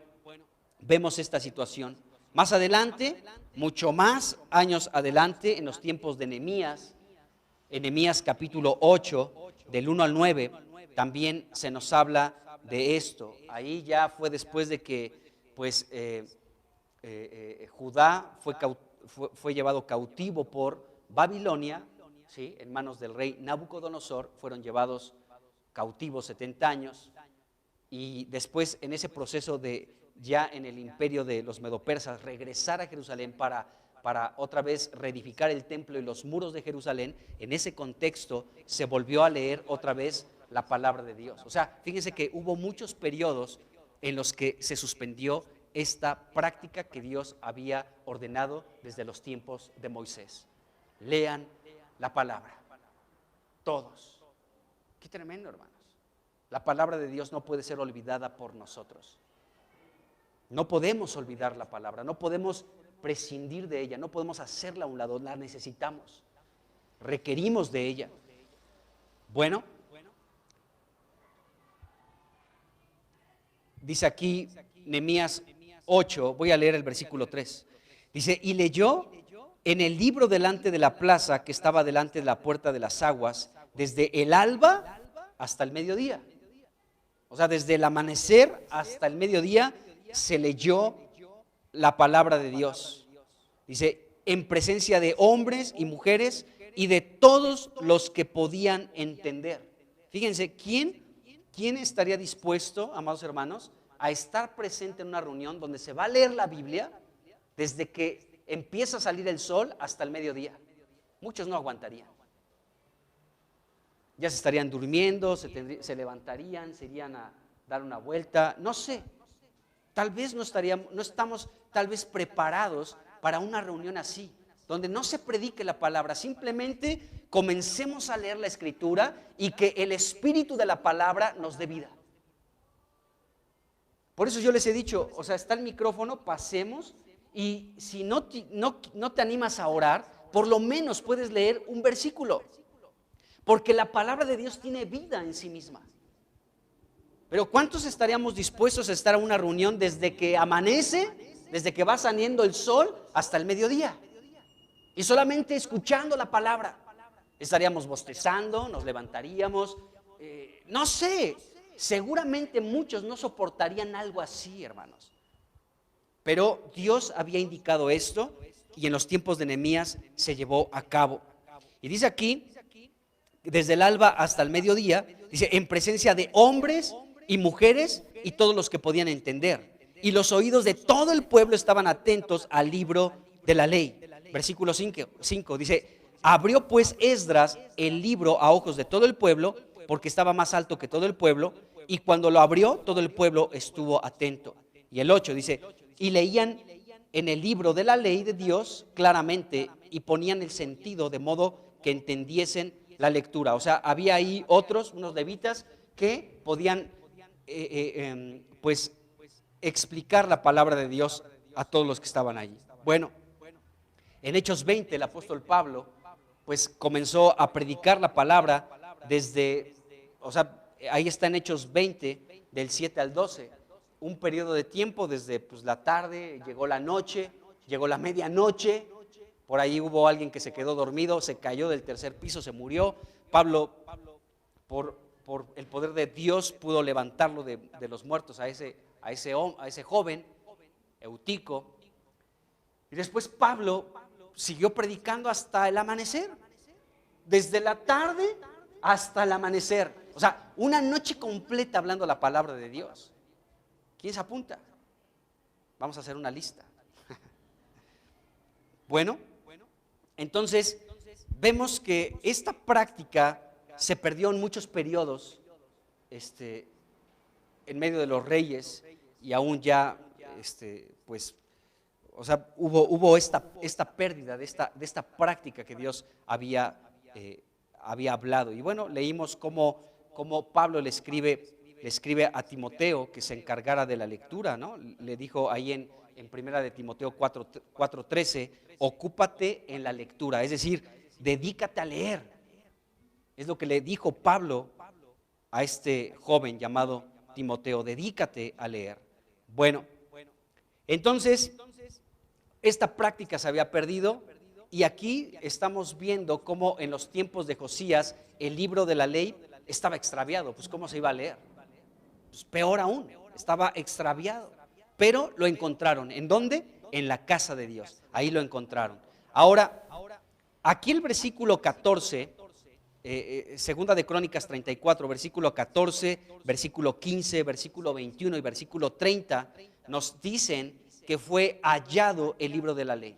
vemos esta situación. Más adelante, mucho más años adelante, en los tiempos de Nehemías, en Nehemías capítulo 8, del 1 al 9, también se nos habla de esto. Ahí ya fue después de que pues, Judá fue llevado cautivo por Babilonia, ¿sí? En manos del rey Nabucodonosor, fueron llevados cautivos 70 años, y después en ese proceso de ya en el imperio de los medopersas regresar a Jerusalén para otra vez reedificar el templo y los muros de Jerusalén. En ese contexto se volvió a leer otra vez la palabra de Dios. O sea, fíjense que hubo muchos periodos en los que se suspendió esta práctica que Dios había ordenado desde los tiempos de Moisés. Lean la palabra, todos. Qué tremendo, hermanos. La palabra de Dios no puede ser olvidada por nosotros. No podemos olvidar la palabra, no podemos prescindir de ella, no podemos hacerla a un lado, la necesitamos, requerimos de ella. Bueno, dice aquí Nehemías 8, voy a leer el versículo 3. Dice, y leyó en el libro delante de la plaza que estaba delante de la puerta de las aguas, desde el alba hasta el mediodía. O sea, desde el amanecer hasta el mediodía se leyó la palabra de Dios. Dice, en presencia de hombres y mujeres y de todos los que podían entender. Fíjense, ¿quién estaría dispuesto, amados hermanos, a estar presente en una reunión donde se va a leer la Biblia desde que empieza a salir el sol hasta el mediodía? Muchos no aguantarían. Ya se estarían durmiendo, se levantarían, se irían a dar una vuelta, no sé. Tal vez no estamos tal vez preparados para una reunión así, donde no se predique la palabra, simplemente comencemos a leer la Escritura y que el espíritu de la palabra nos dé vida. Por eso yo les he dicho, o sea, está el micrófono, pasemos, y si no te animas a orar, por lo menos puedes leer un versículo, porque la palabra de Dios tiene vida en sí misma. Pero ¿cuántos estaríamos dispuestos a estar en una reunión desde que amanece, desde que va saliendo el sol hasta el mediodía? Y solamente escuchando la palabra. Estaríamos bostezando, nos levantaríamos, no sé, seguramente muchos no soportarían algo así, hermanos. Pero Dios había indicado esto y en los tiempos de Nehemías se llevó a cabo. Y dice aquí, desde el alba hasta el mediodía, dice, en presencia de hombres y mujeres y todos los que podían entender. Y los oídos de todo el pueblo estaban atentos al libro de la ley. Versículo 5 dice, abrió pues Esdras el libro a ojos de todo el pueblo, porque estaba más alto que todo el pueblo, y cuando lo abrió, todo el pueblo estuvo atento. Y el 8 dice, y leían en el libro de la ley de Dios claramente, y ponían el sentido de modo que entendiesen la lectura. O sea, había ahí unos levitas que podían pues explicar la palabra de Dios a todos los que estaban allí. Bueno, en Hechos 20 el apóstol Pablo pues comenzó a predicar la palabra ahí está en Hechos 20 del 7 al 12, un periodo de tiempo desde pues, la tarde, llegó la noche, llegó la medianoche, por ahí hubo alguien que se quedó dormido, se cayó del tercer piso, se murió. Pablo, por el poder de Dios, pudo levantarlo de los muertos a ese joven, Eutico. Y después Pablo siguió predicando hasta el amanecer, desde la tarde hasta el amanecer. O sea, una noche completa hablando la palabra de Dios. ¿Quién se apunta? Vamos a hacer una lista. Bueno, entonces vemos que esta práctica se perdió en muchos periodos en medio de los reyes, y aún ya pues o sea, hubo esta pérdida de esta práctica que Dios había hablado. Y bueno, leímos cómo Pablo le escribe a Timoteo que se encargara de la lectura, ¿no? Le dijo ahí en primera de Timoteo 4:13, ocúpate en la lectura, es decir, dedícate a leer. Es lo que le dijo Pablo a este joven llamado Timoteo, dedícate a leer. Bueno, entonces esta práctica se había perdido y aquí estamos viendo cómo en los tiempos de Josías el libro de la ley estaba extraviado. Pues ¿cómo se iba a leer? Pues peor aún, estaba extraviado. Pero lo encontraron. ¿En dónde? En la casa de Dios. Ahí lo encontraron. Ahora, aquí el versículo 14, segunda de Crónicas 34, versículo 14, versículo 15, versículo 21 y versículo 30, nos dicen que fue hallado el libro de la ley.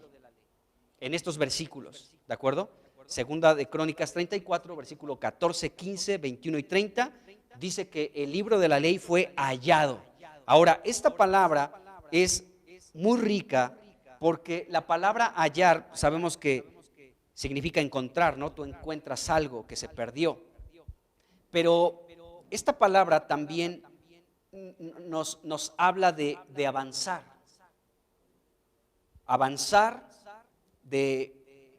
En estos versículos, ¿de acuerdo? Segunda de Crónicas 34, versículo 14, 15, 21 y 30, dice que el libro de la ley fue hallado. Ahora, esta palabra es muy rica porque la palabra hallar, sabemos que significa encontrar, ¿no? Tú encuentras algo que se perdió. Pero esta palabra también nos habla de avanzar. Avanzar, de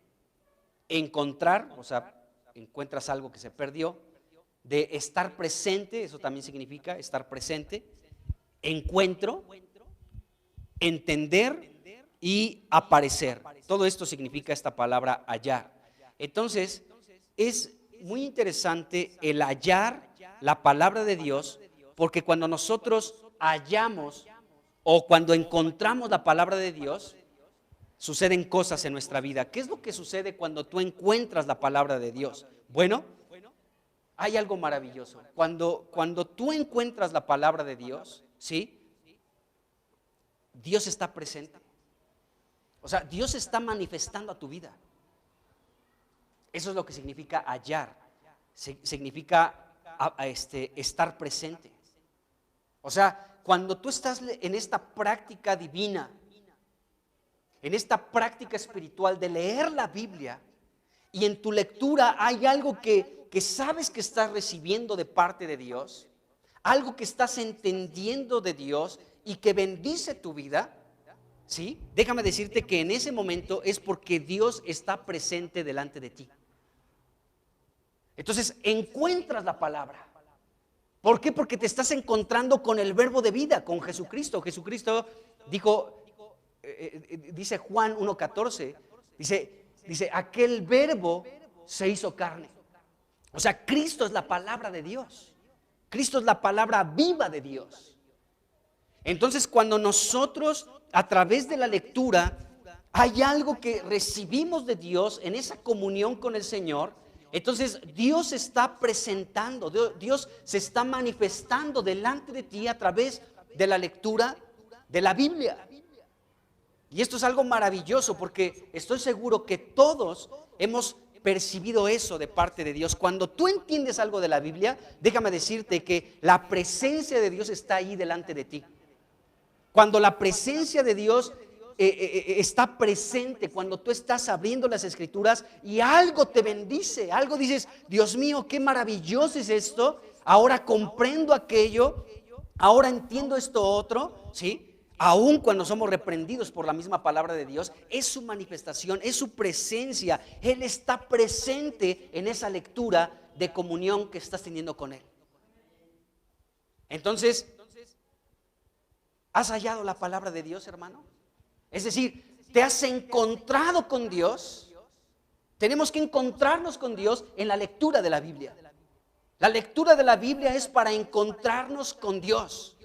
encontrar, o sea, encuentras algo que se perdió, de estar presente, eso también significa estar presente, encuentro, entender y aparecer. Todo esto significa esta palabra hallar. Entonces, es muy interesante el hallar la palabra de Dios, porque cuando nosotros hallamos o cuando encontramos la palabra de Dios, suceden cosas en nuestra vida. ¿Qué es lo que sucede cuando tú encuentras la palabra de Dios? Bueno, hay algo maravilloso. Cuando tú encuentras la palabra de Dios, ¿sí? Dios está presente. O sea, Dios está manifestando a tu vida. Eso es lo que significa hallar. Significa estar presente. O sea, cuando tú estás en esta práctica divina, en esta práctica espiritual de leer la Biblia, y en tu lectura hay algo que sabes que estás recibiendo de parte de Dios, algo que estás entendiendo de Dios y que bendice tu vida, ¿sí? Déjame decirte que en ese momento es porque Dios está presente delante de ti. Entonces encuentras la palabra. ¿Por qué? Porque te estás encontrando con el verbo de vida, con Jesucristo. Jesucristo dijo, dice Juan 1:14, dice, aquel verbo se hizo carne. O sea, Cristo es la palabra de Dios. Cristo es la palabra viva de Dios. Entonces, cuando nosotros, a través de la lectura, hay algo que recibimos de Dios en esa comunión con el Señor, entonces Dios se está presentando, Dios se está manifestando delante de ti a través de la lectura de la Biblia. Y esto es algo maravilloso porque estoy seguro que todos hemos percibido eso de parte de Dios. Cuando tú entiendes algo de la Biblia, déjame decirte que la presencia de Dios está ahí delante de ti. Cuando la presencia de Dios está presente, cuando tú estás abriendo las Escrituras y algo te bendice, algo dices, Dios mío, qué maravilloso es esto, ahora comprendo aquello, ahora entiendo esto otro, ¿sí? Aún cuando somos reprendidos por la misma palabra de Dios, es su manifestación, es su presencia. Él está presente en esa lectura de comunión que estás teniendo con Él. Entonces, ¿has hallado la palabra de Dios, hermano? Es decir, ¿te has encontrado con Dios? Tenemos que encontrarnos con Dios en la lectura de la Biblia. La lectura de la Biblia es para encontrarnos con Dios,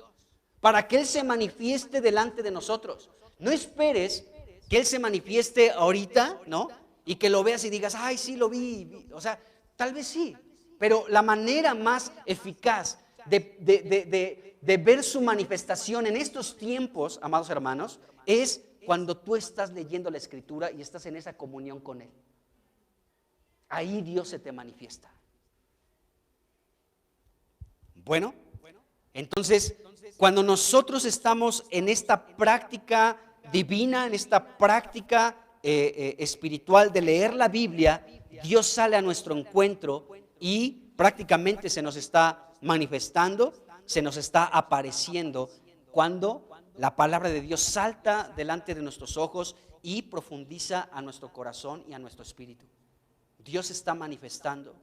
para que Él se manifieste delante de nosotros. No esperes que Él se manifieste ahorita, ¿no? Y que lo veas y digas, ay, sí, lo vi. O sea, tal vez sí, pero la manera más eficaz de ver su manifestación en estos tiempos, amados hermanos, es cuando tú estás leyendo la Escritura y estás en esa comunión con Él. Ahí Dios se te manifiesta. Bueno, entonces, cuando nosotros estamos en esta práctica divina, en esta práctica espiritual de leer la Biblia, Dios sale a nuestro encuentro y prácticamente se nos está manifestando, se nos está apareciendo cuando la palabra de Dios salta delante de nuestros ojos y profundiza a nuestro corazón y a nuestro espíritu. Dios está manifestando.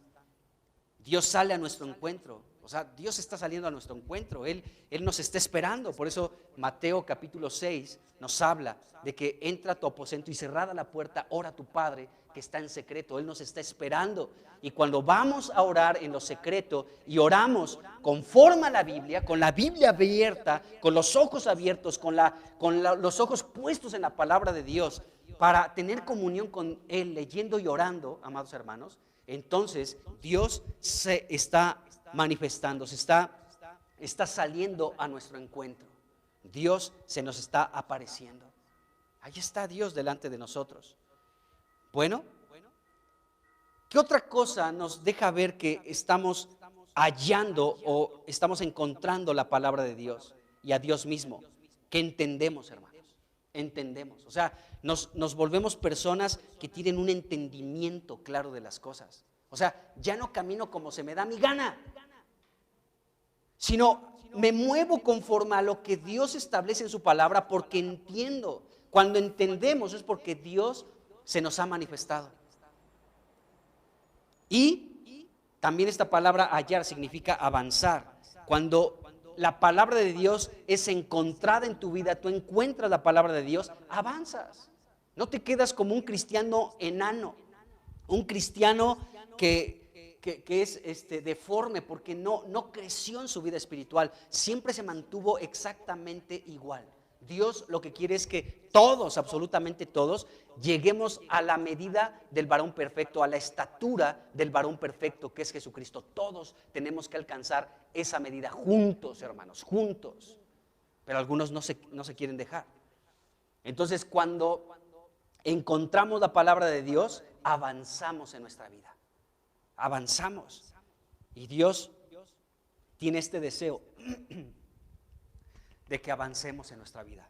Dios sale a nuestro encuentro. O sea, Dios está saliendo a nuestro encuentro, Él nos está esperando. Por eso Mateo capítulo 6 nos habla de que entra a tu aposento y cerrada la puerta, ora a tu Padre que está en secreto. Él nos está esperando. Y cuando vamos a orar en lo secreto y oramos conforme a la Biblia, con la Biblia abierta, con los ojos abiertos, con los ojos puestos en la palabra de Dios, para tener comunión con Él, leyendo y orando, amados hermanos, entonces Dios se está manifestando, está saliendo a nuestro encuentro. Dios se nos está apareciendo. Ahí está Dios delante de nosotros. Bueno, ¿qué otra cosa nos deja ver que estamos hallando o estamos encontrando la palabra de Dios y a Dios mismo? Que entendemos, hermanos. Entendemos. O sea, nos volvemos personas que tienen un entendimiento claro de las cosas. O sea, ya no camino como se me da mi gana, sino me muevo conforme a lo que Dios establece en su palabra, porque entiendo. Cuando entendemos es porque Dios se nos ha manifestado. Y también esta palabra hallar significa avanzar. Cuando la palabra de Dios es encontrada en tu vida, tú encuentras la palabra de Dios, avanzas. No te quedas como un cristiano enano, un cristiano que es deforme porque no creció en su vida espiritual, siempre se mantuvo exactamente igual. Dios lo que quiere es que todos, absolutamente todos, lleguemos a la medida del varón perfecto, a la estatura del varón perfecto que es Jesucristo. Todos tenemos que alcanzar esa medida juntos, hermanos, juntos. Pero algunos no se quieren dejar. Entonces, cuando encontramos la palabra de Dios, avanzamos en nuestra vida. Avanzamos. Y Dios tiene este deseo de que avancemos en nuestra vida.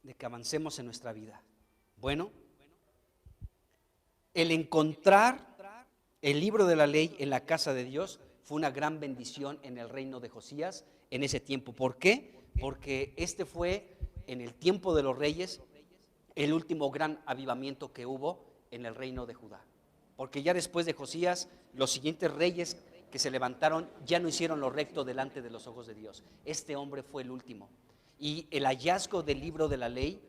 De que avancemos en nuestra vida. Bueno, el encontrar el libro de la ley en la casa de Dios fue una gran bendición en el reino de Josías en ese tiempo. ¿Por qué? Porque este fue en el tiempo de los reyes el último gran avivamiento que hubo en el reino de Judá. Porque ya después de Josías, los siguientes reyes que se levantaron ya no hicieron lo recto delante de los ojos de Dios. Este hombre fue el último. Y el hallazgo del libro de la ley,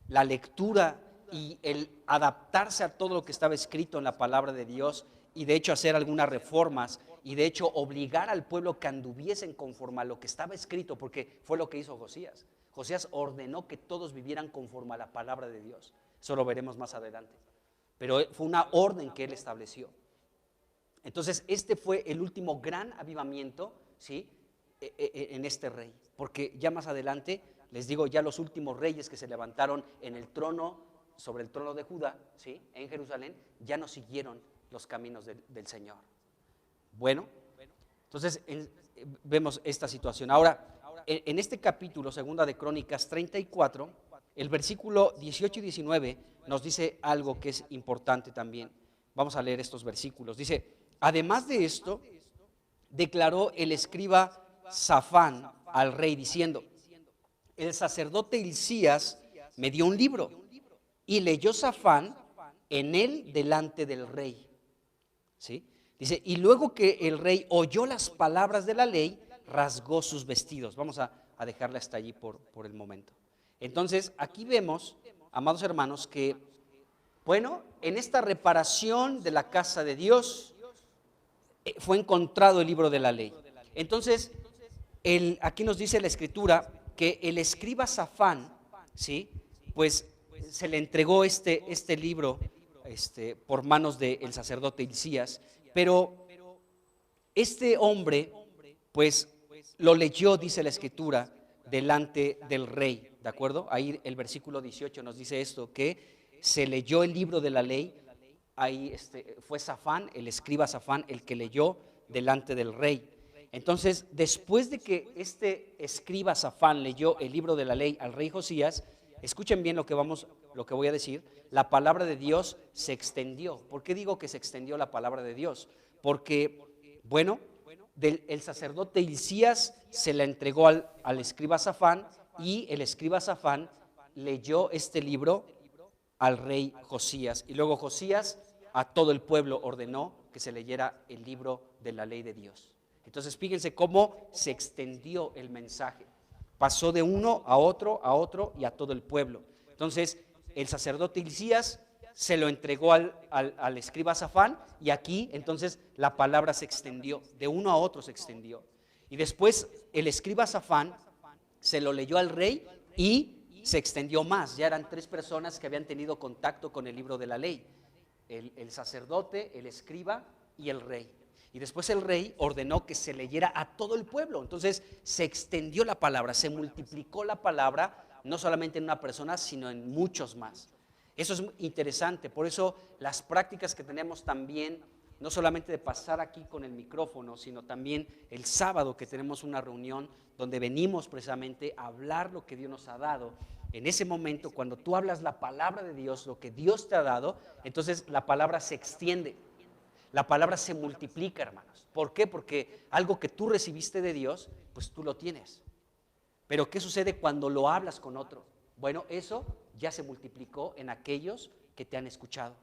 la lectura y el adaptarse a todo lo que estaba escrito en la palabra de Dios, y de hecho hacer algunas reformas, y de hecho obligar al pueblo que anduviesen conforme a lo que estaba escrito, porque fue lo que hizo Josías. Josías ordenó que todos vivieran conforme a la palabra de Dios. Eso lo veremos más adelante. Pero fue una orden que él estableció. Entonces, este fue el último gran avivamiento, ¿sí?, en este rey. Porque ya más adelante, les digo, ya los últimos reyes que se levantaron en el trono, sobre el trono de Judá, ¿sí?, en Jerusalén, ya no siguieron los caminos del Señor. Bueno, entonces vemos esta situación. Ahora, en este capítulo, segunda de Crónicas 34, el versículo 18 y 19 nos dice algo que es importante también. Vamos a leer estos versículos. Dice: además de esto, declaró el escriba Safán al rey diciendo: el sacerdote Hilcías me dio un libro, y leyó Safán en él delante del rey. ¿Sí? Dice: y luego que el rey oyó las palabras de la ley, rasgó sus vestidos. Vamos a dejarla hasta allí por el momento. Entonces, aquí vemos, amados hermanos, que, bueno, en esta reparación de la casa de Dios fue encontrado el libro de la ley. Entonces, aquí nos dice la escritura que el escriba Safán, ¿sí?, pues se le entregó este libro por manos del sacerdote Hilcías, pero este hombre, pues lo leyó, dice la escritura, delante del rey, ¿de acuerdo? Ahí el versículo 18 nos dice esto, que se leyó el libro de la ley. Ahí fue Safán, el escriba Safán, el que leyó delante del rey. Entonces, después de que este escriba Safán leyó el libro de la ley al rey Josías, escuchen bien lo que voy a decir, la palabra de Dios se extendió. ¿Por qué digo que se extendió la palabra de Dios? Porque, bueno, el sacerdote Hilcías se la entregó al escriba Safán, y el escriba Safán leyó este libro al rey Josías. Y luego Josías a todo el pueblo ordenó que se leyera el libro de la ley de Dios. Entonces fíjense cómo se extendió el mensaje. Pasó de uno a otro y a todo el pueblo. Entonces el sacerdote Hilcías se lo entregó al escriba Safán, y aquí entonces la palabra se extendió, de uno a otro se extendió. Y después el escriba Safán se lo leyó al rey y se extendió más. Ya eran 3 personas que habían tenido contacto con el libro de la ley: el sacerdote, el escriba y el rey. Y después el rey ordenó que se leyera a todo el pueblo. Entonces se extendió la palabra, se multiplicó la palabra, no solamente en una persona, sino en muchos más. Eso es interesante. Por eso las prácticas que tenemos también, no solamente de pasar aquí con el micrófono, sino también el sábado que tenemos una reunión donde venimos precisamente a hablar lo que Dios nos ha dado. En ese momento, cuando tú hablas la palabra de Dios, lo que Dios te ha dado, entonces la palabra se extiende, la palabra se multiplica, hermanos. ¿Por qué? Porque algo que tú recibiste de Dios, pues tú lo tienes. Pero ¿qué sucede cuando lo hablas con otro? Bueno, eso ya se multiplicó en aquellos que te han escuchado.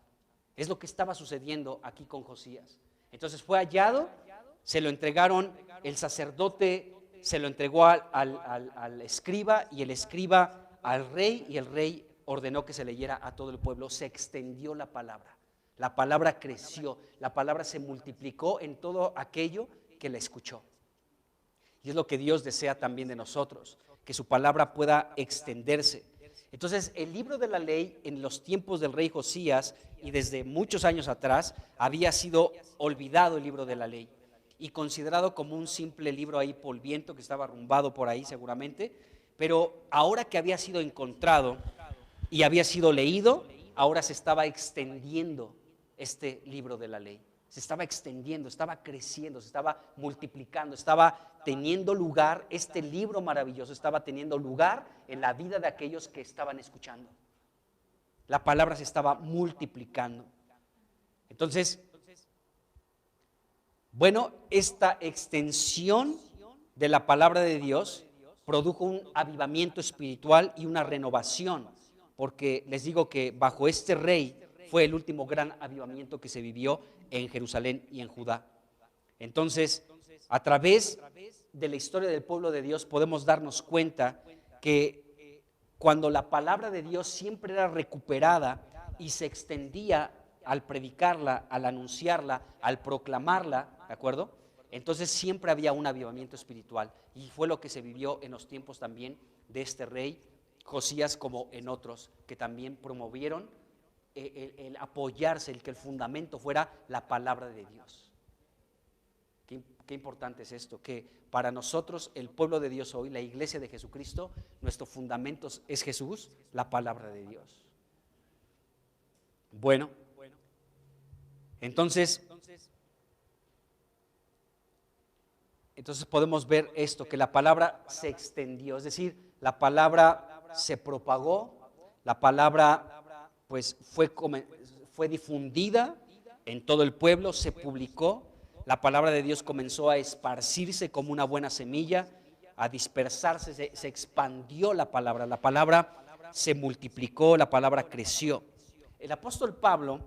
Es lo que estaba sucediendo aquí con Josías. Entonces fue hallado, se lo entregaron, el sacerdote se lo entregó al escriba, y el escriba al rey, y el rey ordenó que se leyera a todo el pueblo. Se extendió la palabra creció, la palabra se multiplicó en todo aquello que la escuchó. Y es lo que Dios desea también de nosotros, que su palabra pueda extenderse. Entonces, el libro de la ley en los tiempos del rey Josías y desde muchos años atrás había sido olvidado, el libro de la ley, y considerado como un simple libro ahí polviento que estaba arrumbado por ahí seguramente. Pero ahora que había sido encontrado y había sido leído, ahora se estaba extendiendo este libro de la ley. Se estaba extendiendo, estaba creciendo, se estaba multiplicando, estaba teniendo lugar, este libro maravilloso estaba teniendo lugar en la vida de aquellos que estaban escuchando. La palabra se estaba multiplicando. Entonces, bueno, esta extensión de la palabra de Dios produjo un avivamiento espiritual y una renovación, porque les digo que bajo este rey fue el último gran avivamiento que se vivió en Jerusalén y en Judá. Entonces, a través de la historia del pueblo de Dios podemos darnos cuenta que cuando la palabra de Dios siempre era recuperada y se extendía al predicarla, al anunciarla, al proclamarla, ¿de acuerdo? Entonces siempre había un avivamiento espiritual, y fue lo que se vivió en los tiempos también de este rey Josías, como en otros que también promovieron el apoyarse, el que el fundamento fuera la palabra de Dios. Qué importante es esto, que para nosotros, el pueblo de Dios hoy, la iglesia de Jesucristo, nuestro fundamento es Jesús, la palabra de Dios. Bueno, entonces podemos ver esto, que la palabra se extendió, es decir, la palabra se propagó, la palabra pues fue difundida en todo el pueblo, se publicó, la palabra de Dios comenzó a esparcirse como una buena semilla, a dispersarse, se expandió la palabra se multiplicó, la palabra creció. El apóstol Pablo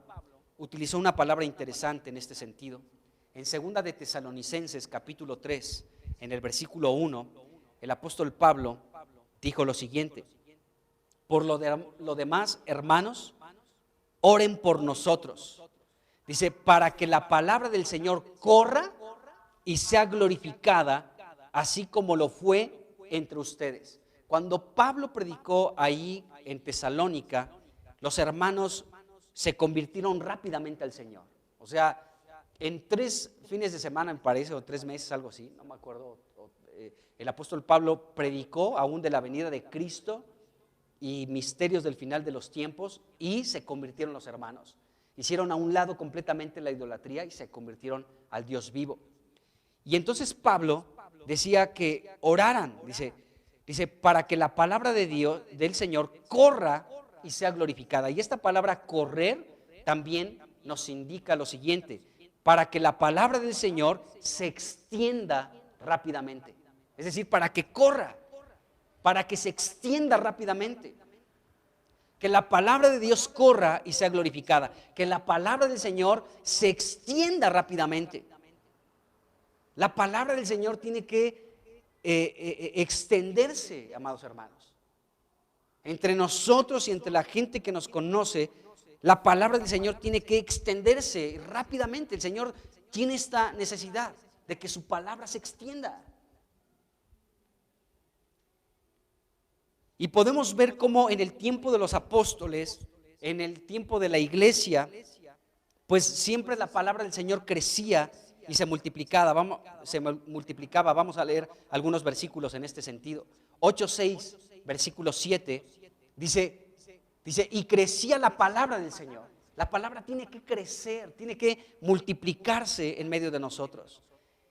utilizó una palabra interesante en este sentido. En 2 de Tesalonicenses capítulo 3, en el versículo 1, el apóstol Pablo dijo lo siguiente: por lo demás, hermanos, oren por nosotros. Dice, para que la palabra del Señor corra y sea glorificada, así como lo fue entre ustedes. Cuando Pablo predicó ahí en Tesalónica, los hermanos se convirtieron rápidamente al Señor. O sea, en 3 fines de semana, me parece, o 3 meses, algo así, no me acuerdo, el apóstol Pablo predicó aún de la venida de Cristo y misterios del final de los tiempos, y se convirtieron los hermanos. Hicieron a un lado completamente la idolatría y se convirtieron al Dios vivo. Y entonces Pablo decía que oraran, dice para que la palabra de Dios, del Señor, corra y sea glorificada. Y esta palabra correr también nos indica lo siguiente: para que la palabra del Señor se extienda rápidamente. Es decir, para que corra, para que se extienda rápidamente. Que la palabra de Dios corra y sea glorificada. Que la palabra del Señor se extienda rápidamente. La palabra del Señor tiene que extenderse, amados hermanos. Entre nosotros y entre la gente que nos conoce, la palabra del Señor tiene que extenderse rápidamente. El Señor tiene esta necesidad de que su palabra se extienda. Y podemos ver cómo en el tiempo de los apóstoles, en el tiempo de la iglesia, pues siempre la palabra del Señor crecía y se multiplicaba. Vamos a leer algunos versículos en este sentido. 8:6, versículo 7, dice, y crecía la palabra del Señor. La palabra tiene que crecer, tiene que multiplicarse en medio de nosotros.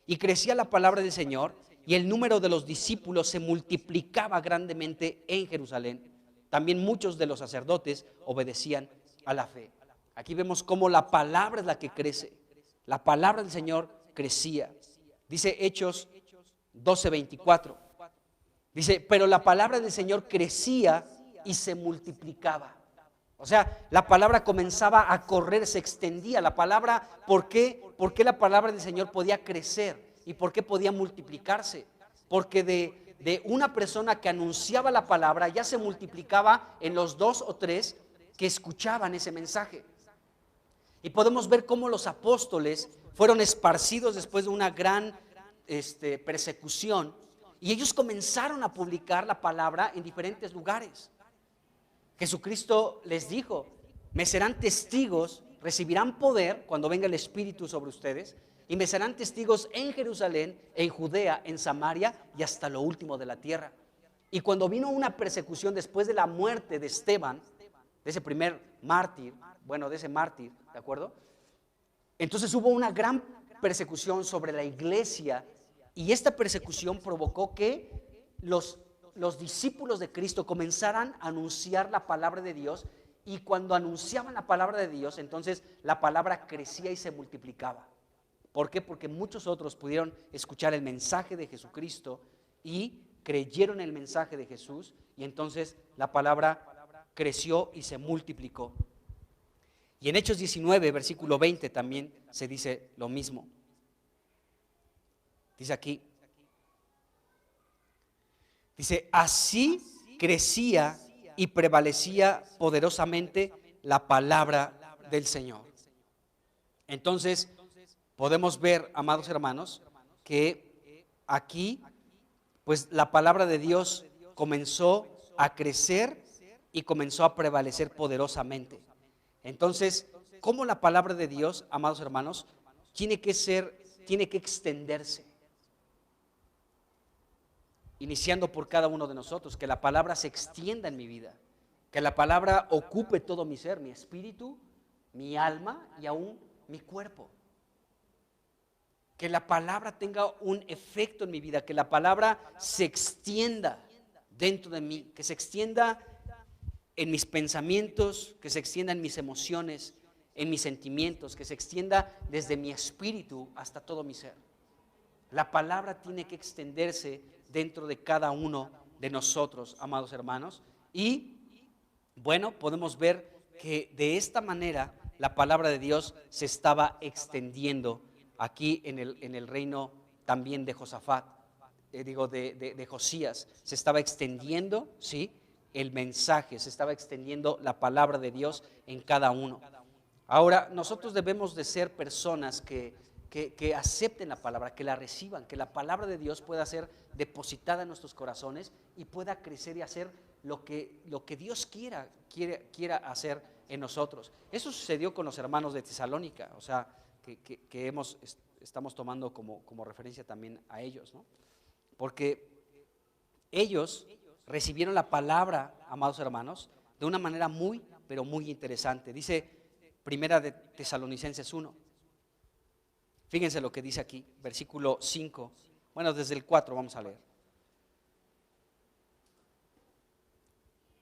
Y crecía la palabra del Señor, y el número de los discípulos se multiplicaba grandemente en Jerusalén. También muchos de los sacerdotes obedecían a la fe. Aquí vemos cómo la palabra es la que crece. La palabra del Señor crecía. Dice Hechos 12:24. Dice, pero la palabra del Señor crecía y se multiplicaba. O sea, la palabra comenzaba a correr, se extendía. La palabra, ¿por qué la palabra del Señor podía crecer? ¿Y por qué podía multiplicarse? Porque de una persona que anunciaba la palabra ya se multiplicaba en los 2 o 3 que escuchaban ese mensaje. Y podemos ver cómo los apóstoles fueron esparcidos después de una gran persecución, y ellos comenzaron a publicar la palabra en diferentes lugares. Jesucristo les dijo, me serán testigos, recibirán poder cuando venga el Espíritu sobre ustedes, y me serán testigos en Jerusalén, en Judea, en Samaria y hasta lo último de la tierra. Y cuando vino una persecución después de la muerte de Esteban, de ese primer mártir, de ese mártir, ¿de acuerdo? Entonces hubo una gran persecución sobre la iglesia, y esta persecución provocó que los discípulos de Cristo comenzaran a anunciar la palabra de Dios, y cuando anunciaban la palabra de Dios, entonces la palabra crecía y se multiplicaba. ¿Por qué? Porque muchos otros pudieron escuchar el mensaje de Jesucristo y creyeron en el mensaje de Jesús, y entonces la palabra creció y se multiplicó. Y en Hechos 19, versículo 20 también se dice lo mismo. Dice aquí, dice, así crecía y prevalecía poderosamente la palabra del Señor. Entonces, podemos ver, amados hermanos, que aquí, pues la palabra de Dios comenzó a crecer y comenzó a prevalecer poderosamente. Entonces, ¿cómo la palabra de Dios, amados hermanos, tiene que extenderse? Iniciando por cada uno de nosotros, que la palabra se extienda en mi vida, que la palabra ocupe todo mi ser, mi espíritu, mi alma y aún mi cuerpo. Que la palabra tenga un efecto en mi vida, que la palabra se extienda dentro de mí, que se extienda en mis pensamientos, que se extienda en mis emociones, en mis sentimientos, que se extienda desde mi espíritu hasta todo mi ser. La palabra tiene que extenderse dentro de cada uno de nosotros, amados hermanos. Y bueno, podemos ver que de esta manera la palabra de Dios se estaba extendiendo aquí en el reino también de Josafat, de Josías. Se estaba extendiendo, ¿sí?, el mensaje, se estaba extendiendo la palabra de Dios en cada uno. Ahora, nosotros debemos de ser personas que acepten la palabra, que la reciban, que la palabra de Dios pueda ser depositada en nuestros corazones y pueda crecer y hacer lo que Dios quiera hacer en nosotros. Eso sucedió con los hermanos de Tesalónica, o sea, que estamos tomando como referencia también a ellos, ¿no? Porque ellos recibieron la palabra, amados hermanos, de una manera muy, pero muy interesante. Dice Primera de Tesalonicenses 1. Fíjense lo que dice aquí, versículo 5. Bueno, desde el 4 vamos a leer.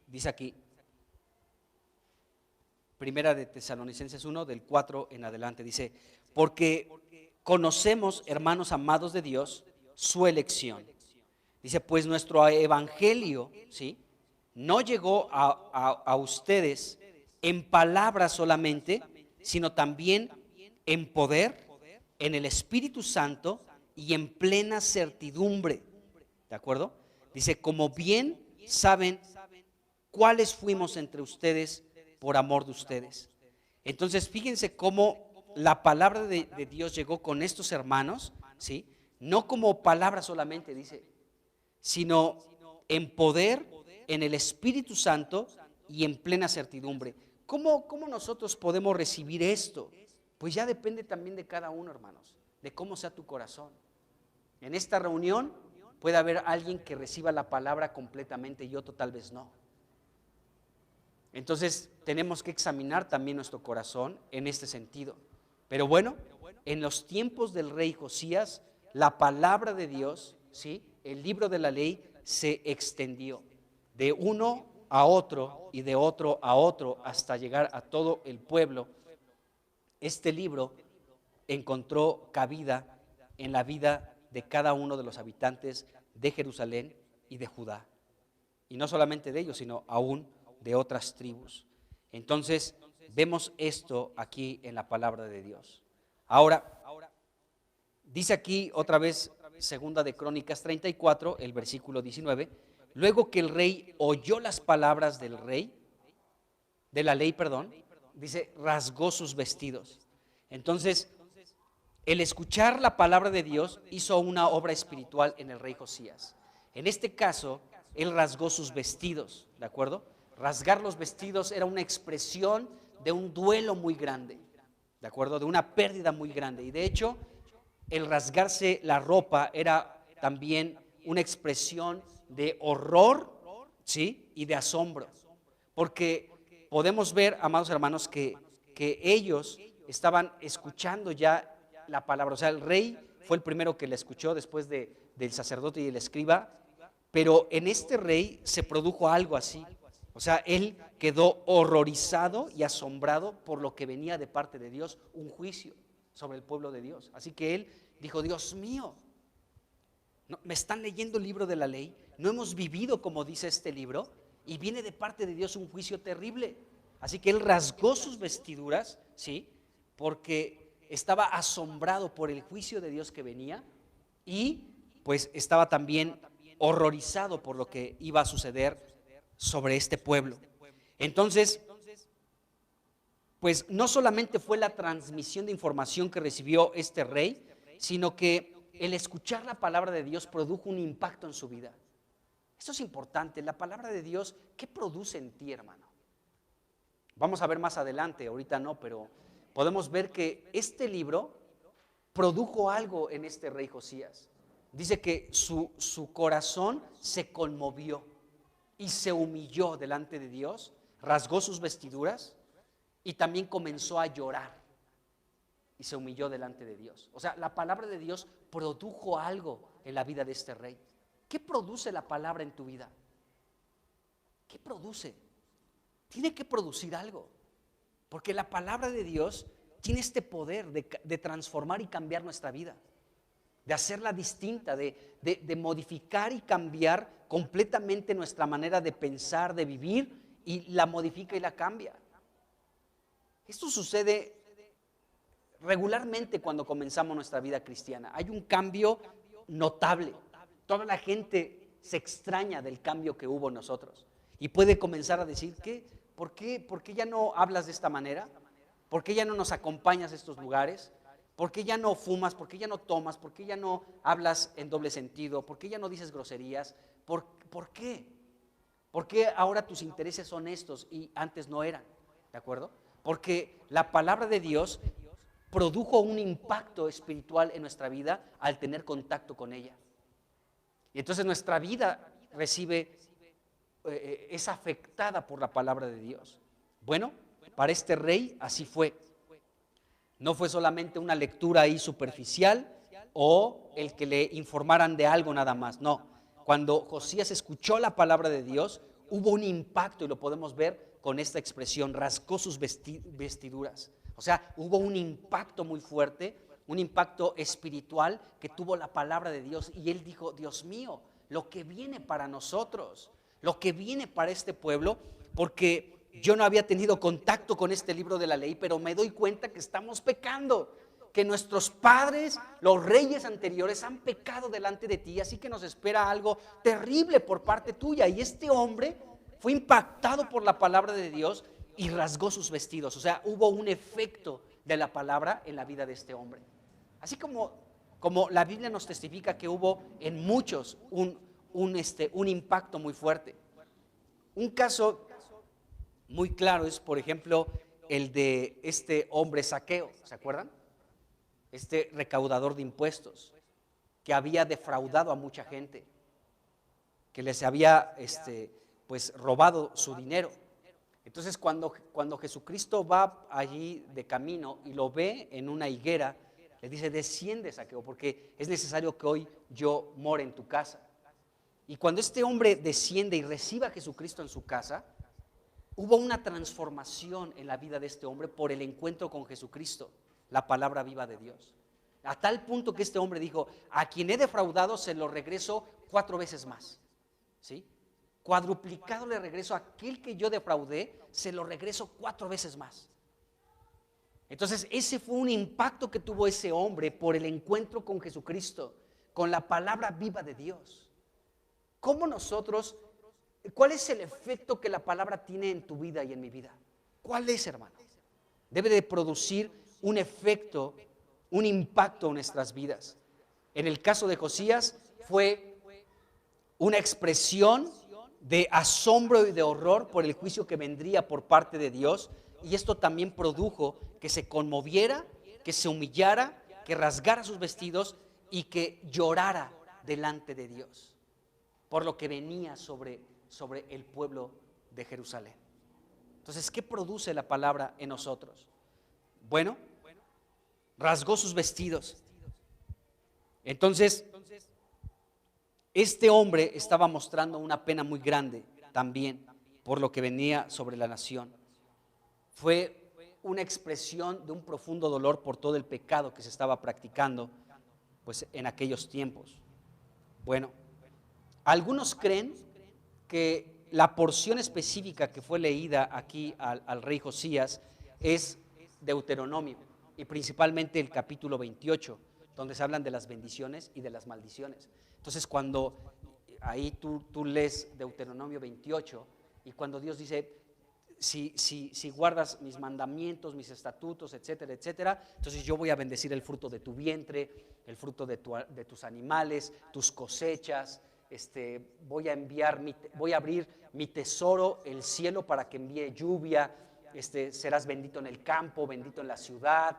Dice aquí, Primera de Tesalonicenses 1, del 4 en adelante, dice, porque conocemos, hermanos amados de Dios, su elección. Dice, pues nuestro evangelio, ¿sí?, no llegó a ustedes en palabras solamente, sino también en poder, en el Espíritu Santo y en plena certidumbre. ¿De acuerdo? Dice, como bien saben cuáles fuimos entre ustedes por amor de ustedes. Entonces, fíjense cómo la palabra de Dios llegó con estos hermanos, ¿sí? No como palabra solamente, dice, sino en poder, en el Espíritu Santo y en plena certidumbre. ¿Cómo nosotros podemos recibir esto? Pues ya depende también de cada uno, hermanos, de cómo sea tu corazón. En esta reunión puede haber alguien que reciba la palabra completamente y otro tal vez no. Entonces tenemos que examinar también nuestro corazón en este sentido. Pero bueno, en los tiempos del rey Josías, la palabra de Dios, ¿sí?, el libro de la ley se extendió de uno a otro y de otro a otro hasta llegar a todo el pueblo. Este libro encontró cabida en la vida de cada uno de los habitantes de Jerusalén y de Judá. Y no solamente de ellos, sino aún de otras tribus. Entonces, vemos esto aquí en la palabra de Dios. Ahora, dice aquí otra vez, segunda de Crónicas 34, el versículo 19, luego que el rey oyó las palabras de la ley, dice, rasgó sus vestidos. Entonces, el escuchar la palabra de Dios hizo una obra espiritual en el rey Josías. En este caso, él rasgó sus vestidos, ¿de acuerdo? Rasgar los vestidos era una expresión de un duelo muy grande, ¿de acuerdo? De una pérdida muy grande. Y de hecho, el rasgarse la ropa era también una expresión de horror, ¿sí?, y de asombro. Porque podemos ver, amados hermanos, que ellos estaban escuchando ya la palabra. O sea, el rey fue el primero que la escuchó después del sacerdote y el escriba, pero en este rey se produjo algo así. O sea, él quedó horrorizado y asombrado por lo que venía de parte de Dios, un juicio sobre el pueblo de Dios. Así que él dijo, Dios mío, ¿no me están leyendo el libro de la ley? ¿No hemos vivido como dice este libro? Y viene de parte de Dios un juicio terrible. Así que él rasgó sus vestiduras, ¿sí?, porque estaba asombrado por el juicio de Dios que venía y pues estaba también horrorizado por lo que iba a suceder sobre este pueblo. Entonces, pues no solamente fue la transmisión de información que recibió este rey, sino que el escuchar la palabra de Dios produjo un impacto en su vida. Esto es importante, la palabra de Dios, ¿qué produce en ti, hermano? Vamos a ver más adelante, ahorita no, pero podemos ver que este libro produjo algo en este rey Josías. Dice que su corazón se conmovió y se humilló delante de Dios, rasgó sus vestiduras y también comenzó a llorar y se humilló delante de Dios. O sea, la palabra de Dios produjo algo en la vida de este rey. ¿Qué produce la palabra en tu vida? ¿Qué produce? Tiene que producir algo, porque la palabra de Dios tiene este poder de transformar y cambiar nuestra vida, de hacerla distinta, de modificar y cambiar completamente nuestra manera de pensar, de vivir, y la modifica y la cambia. Esto sucede regularmente cuando comenzamos nuestra vida cristiana. Hay un cambio notable. Toda la gente se extraña del cambio que hubo en nosotros y puede comenzar a decir, ¿por qué ya no hablas de esta manera? ¿Por qué ya no nos acompañas a estos lugares? ¿Por qué ya no fumas? ¿Por qué ya no tomas? ¿Por qué ya no hablas en doble sentido? ¿Por qué ya no dices groserías? ¿Por qué? ¿Por qué ahora tus intereses son estos y antes no eran? ¿De acuerdo? Porque la palabra de Dios produjo un impacto espiritual en nuestra vida al tener contacto con ella. Y entonces nuestra vida es afectada por la palabra de Dios. Bueno, para este rey así fue. No fue solamente una lectura ahí superficial o el que le informaran de algo nada más. No, cuando Josías escuchó la palabra de Dios, hubo un impacto y lo podemos ver con esta expresión, rasgó sus vestiduras. O sea, hubo un impacto muy fuerte, un impacto espiritual que tuvo la palabra de Dios y él dijo, Dios mío, lo que viene para nosotros, lo que viene para este pueblo, porque yo no había tenido contacto con este libro de la ley, pero me doy cuenta que estamos pecando, que nuestros padres, los reyes anteriores, han pecado delante de ti, así que nos espera algo terrible por parte tuya. Y este hombre fue impactado por la palabra de Dios y rasgó sus vestidos. O sea, hubo un efecto de la palabra en la vida de este hombre. Así como la Biblia nos testifica que hubo en muchos un impacto muy fuerte. Un caso muy claro es, por ejemplo, el de este hombre Zaqueo, ¿se acuerdan? Este recaudador de impuestos que había defraudado a mucha gente, que les había pues robado su dinero. Entonces cuando Jesucristo va allí de camino y lo ve en una higuera, le dice: desciende, Zaqueo, porque es necesario que hoy yo more en tu casa. Y cuando este hombre desciende y recibe a Jesucristo en su casa, hubo una transformación en la vida de este hombre por el encuentro con Jesucristo, la palabra viva de Dios. A tal punto que este hombre dijo: a quien he defraudado se lo regreso 4 veces más. ¿Sí? Cuadruplicado le regreso a aquel que yo defraudé, se lo regreso 4 veces más. Entonces ese fue un impacto que tuvo ese hombre por el encuentro con Jesucristo, con la palabra viva de Dios. ¿Cómo nosotros, cuál es el efecto que la palabra tiene en tu vida y en mi vida? ¿Cuál es, hermano? Debe de producir un efecto, un impacto en nuestras vidas. En el caso de Josías fue una expresión de asombro y de horror por el juicio que vendría por parte de Dios, y esto también produjo que se conmoviera, que se humillara, que rasgara sus vestidos y que llorara delante de Dios por lo que venía sobre el pueblo de Jerusalén. Entonces, ¿qué produce la palabra en nosotros? Bueno, rasgó sus vestidos. Entonces, este hombre estaba mostrando una pena muy grande también por lo que venía sobre la nación. Fue una expresión de un profundo dolor por todo el pecado que se estaba practicando pues en aquellos tiempos. Bueno, algunos creen que la porción específica que fue leída aquí al rey Josías es Deuteronomio, y principalmente el capítulo 28, donde se hablan de las bendiciones y de las maldiciones. Entonces cuando ahí tú lees Deuteronomio 28, y cuando Dios dice: si guardas mis mandamientos, mis estatutos, etcétera, etcétera, entonces yo voy a bendecir el fruto de tu vientre, el fruto de tus animales, tus cosechas. Voy a abrir mi tesoro, el cielo, para que envíe lluvia. Serás bendito en el campo, bendito en la ciudad.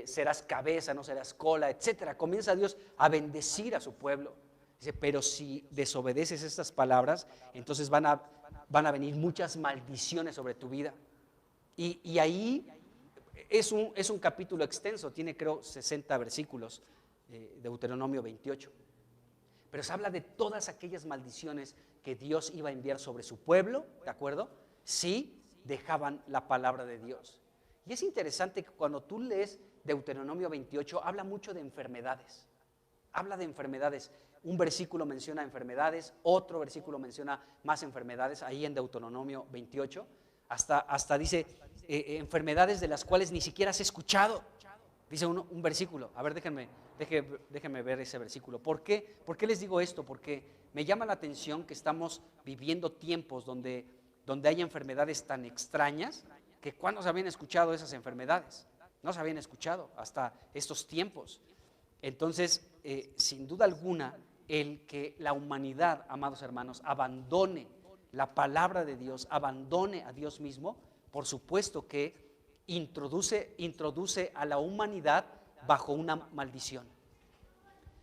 Serás cabeza, no serás cola, etcétera. Comienza Dios a bendecir a su pueblo. Dice: pero si desobedeces estas palabras, entonces van a venir muchas maldiciones sobre tu vida. Y ahí es un capítulo extenso, tiene creo 60 versículos, Deuteronomio 28. Pero se habla de todas aquellas maldiciones que Dios iba a enviar sobre su pueblo, ¿de acuerdo? Si dejaban la palabra de Dios. Y es interesante que cuando tú lees Deuteronomio 28, habla mucho de enfermedades. Habla de enfermedades. Un versículo menciona enfermedades, otro versículo menciona más enfermedades, ahí en Deuteronomio 28. Hasta dice enfermedades de las cuales ni siquiera has escuchado. Dice un versículo. A ver, déjenme ver ese versículo. ¿Por qué? ¿Por qué les digo esto? Porque me llama la atención que estamos viviendo tiempos donde hay enfermedades tan extrañas que ¿cuándo se habían escuchado esas enfermedades? No se habían escuchado hasta estos tiempos. Entonces, sin duda alguna, el que la humanidad, amados hermanos, abandone la palabra de Dios, abandone a Dios mismo, por supuesto que introduce a la humanidad bajo una maldición.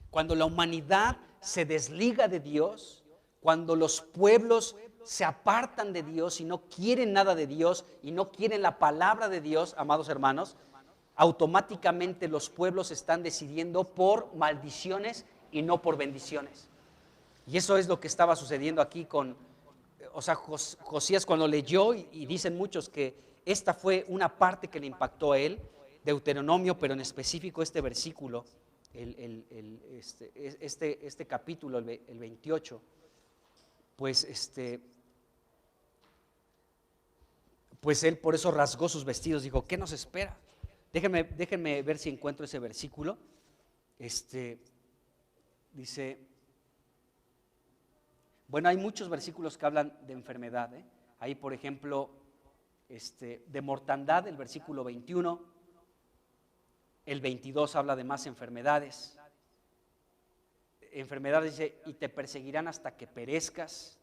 Cuando la humanidad se desliga de Dios, cuando los pueblos se apartan de Dios y no quieren nada de Dios y no quieren la palabra de Dios, amados hermanos, automáticamente los pueblos están decidiendo por maldiciones y no por bendiciones. Y eso es lo que estaba sucediendo aquí Josías cuando leyó, y dicen muchos que esta fue una parte que le impactó a él, Deuteronomio, pero en específico este versículo, este capítulo, el 28. pues pues él por eso rasgó sus vestidos, dijo, ¿qué nos espera? Déjenme ver si encuentro ese versículo. Dice, bueno, hay muchos versículos que hablan de enfermedad, ¿eh? Ahí, por ejemplo, de mortandad, el versículo 21, el 22 habla de más enfermedades. Enfermedades dice, y te perseguirán hasta que perezcas.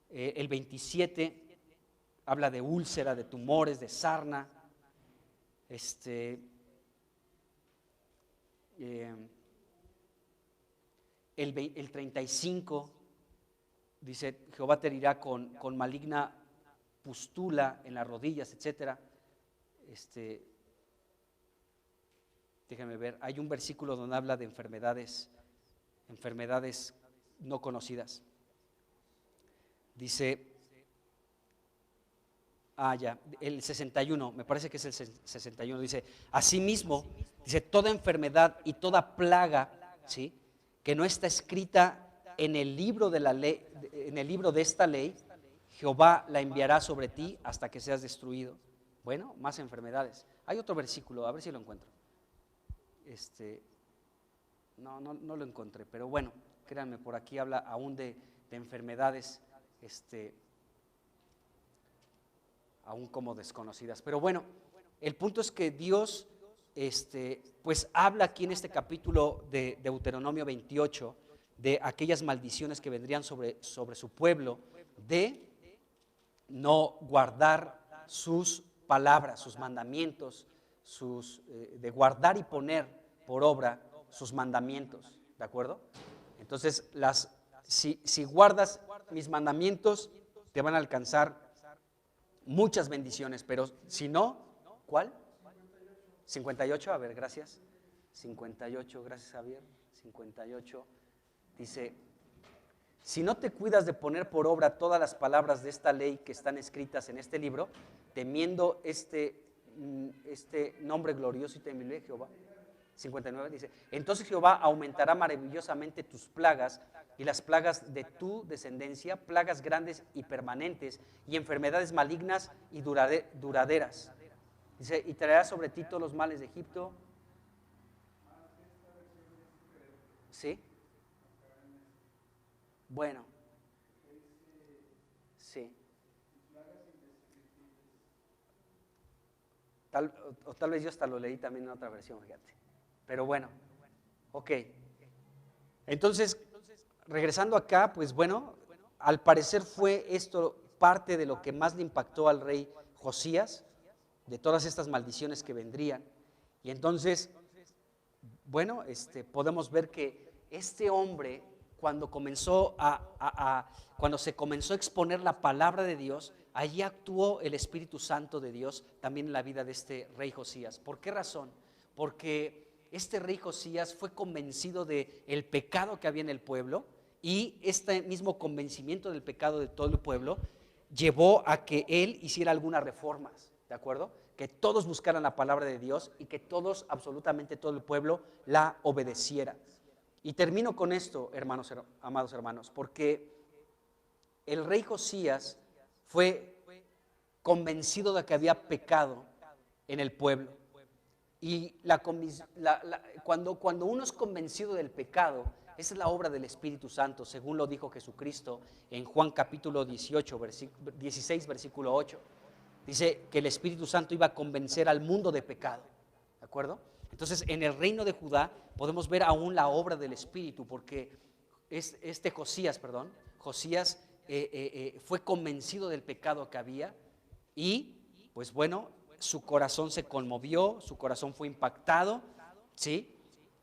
El 27 habla de úlcera, de tumores, de sarna. El 35 dice, Jehová te herirá con maligna pústula en las rodillas, etcétera. Déjame ver, hay un versículo donde habla de enfermedades no conocidas. Dice, el 61, me parece que es el 61, dice, asimismo, dice, toda enfermedad y toda plaga, ¿sí?, que no está escrita en el libro de la ley, en el libro de esta ley, Jehová la enviará sobre ti hasta que seas destruido. Bueno, más enfermedades. Hay otro versículo, a ver si lo encuentro. No lo encontré, pero bueno, créanme, por aquí habla aún de enfermedades, aún como desconocidas. Pero bueno, el punto es que Dios, pues habla aquí en este capítulo de Deuteronomio 28, de aquellas maldiciones que vendrían sobre su pueblo, de no guardar sus palabras, sus mandamientos, de guardar y poner por obra sus mandamientos, ¿de acuerdo? Entonces, si guardas mis mandamientos, te van a alcanzar muchas bendiciones, pero si no, ¿cuál? 58, a ver, gracias. 58, gracias Javier. 58, dice, si no te cuidas de poner por obra todas las palabras de esta ley que están escritas en este libro, temiendo este nombre glorioso y temible de Jehová. 59 dice, entonces Jehová aumentará maravillosamente tus plagas y las plagas de tu descendencia, plagas grandes y permanentes y enfermedades malignas y duraderas. Dice, y traerá sobre ti todos los males de Egipto. ¿Sí? Bueno. Sí. Tal vez yo hasta lo leí también en otra versión, fíjate. Pero bueno, ok. Entonces, regresando acá, pues bueno, al parecer fue esto parte de lo que más le impactó al rey Josías, de todas estas maldiciones que vendrían. Y entonces, bueno, podemos ver que este hombre, cuando se comenzó a exponer la palabra de Dios, allí actuó el Espíritu Santo de Dios también en la vida de este rey Josías. ¿Por qué razón? Porque este rey Josías fue convencido del pecado que había en el pueblo, y este mismo convencimiento del pecado de todo el pueblo llevó a que él hiciera algunas reformas, ¿de acuerdo? Que todos buscaran la palabra de Dios y que todos, absolutamente todo el pueblo, la obedeciera. Y termino con esto, hermanos, amados hermanos, porque el rey Josías fue convencido de que había pecado en el pueblo. Y cuando uno es convencido del pecado, esa es la obra del Espíritu Santo, según lo dijo Jesucristo en Juan capítulo 16, versículo 8. Dice que el Espíritu Santo iba a convencer al mundo de pecado, ¿de acuerdo? Entonces, en el reino de Judá podemos ver aún la obra del Espíritu, porque Josías fue convencido del pecado que había, y pues bueno, su corazón se conmovió, su corazón fue impactado, ¿sí?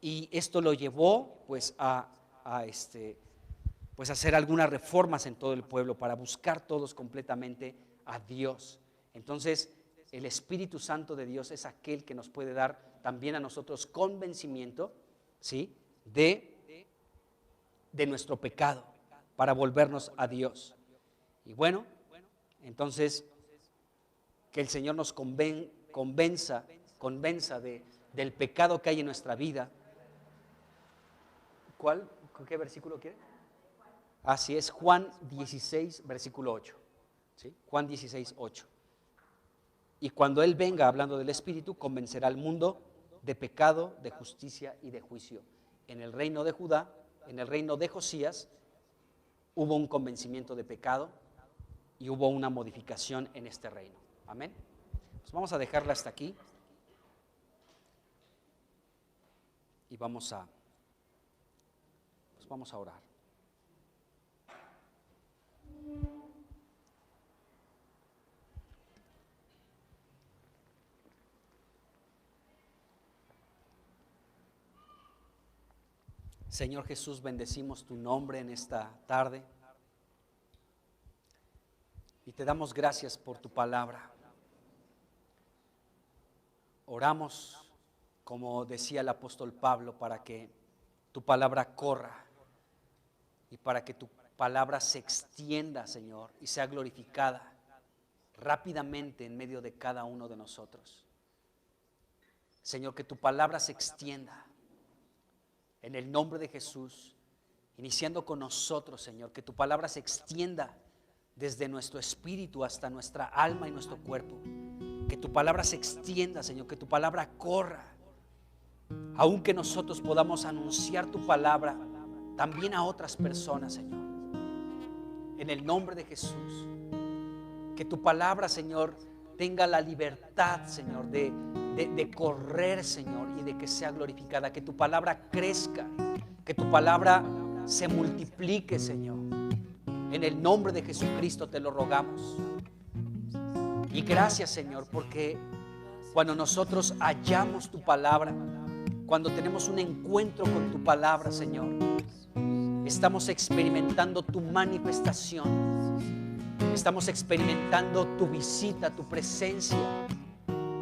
Y esto lo llevó pues a hacer algunas reformas en todo el pueblo para buscar todos completamente a Dios. Entonces, el Espíritu Santo de Dios es aquel que nos puede dar también a nosotros convencimiento, ¿sí?, de nuestro pecado, para volvernos a Dios. Y bueno, entonces, que el Señor nos convenza del pecado que hay en nuestra vida. ¿Qué versículo quiere? Así es, Juan 16, versículo 8. ¿Sí? Juan 16, 8. Y cuando Él venga, hablando del Espíritu, convencerá al mundo de pecado, de justicia y de juicio. En el reino de Judá, en el reino de Josías, hubo un convencimiento de pecado y hubo una modificación en este reino. Amén. Pues vamos a dejarla hasta aquí y vamos a orar. Señor Jesús, bendecimos tu nombre en esta tarde y te damos gracias por tu palabra. Oramos, como decía el apóstol Pablo, para que tu palabra corra y para que tu palabra se extienda, Señor, y sea glorificada rápidamente en medio de cada uno de nosotros. Señor, que tu palabra se extienda en el nombre de Jesús, iniciando con nosotros, Señor, que tu palabra se extienda desde nuestro espíritu hasta nuestra alma y nuestro cuerpo. Que tu palabra se extienda, Señor, que tu palabra corra. Aunque nosotros podamos anunciar tu palabra también a otras personas, Señor. En el nombre de Jesús. Que tu palabra, Señor, tenga la libertad, Señor, de correr, Señor, y de que sea glorificada. Que tu palabra crezca, que tu palabra se multiplique, Señor. En el nombre de Jesucristo te lo rogamos. Y gracias, Señor, porque cuando nosotros hallamos tu palabra, cuando tenemos un encuentro con tu palabra, Señor, estamos experimentando tu manifestación. Estamos experimentando tu visita, tu presencia.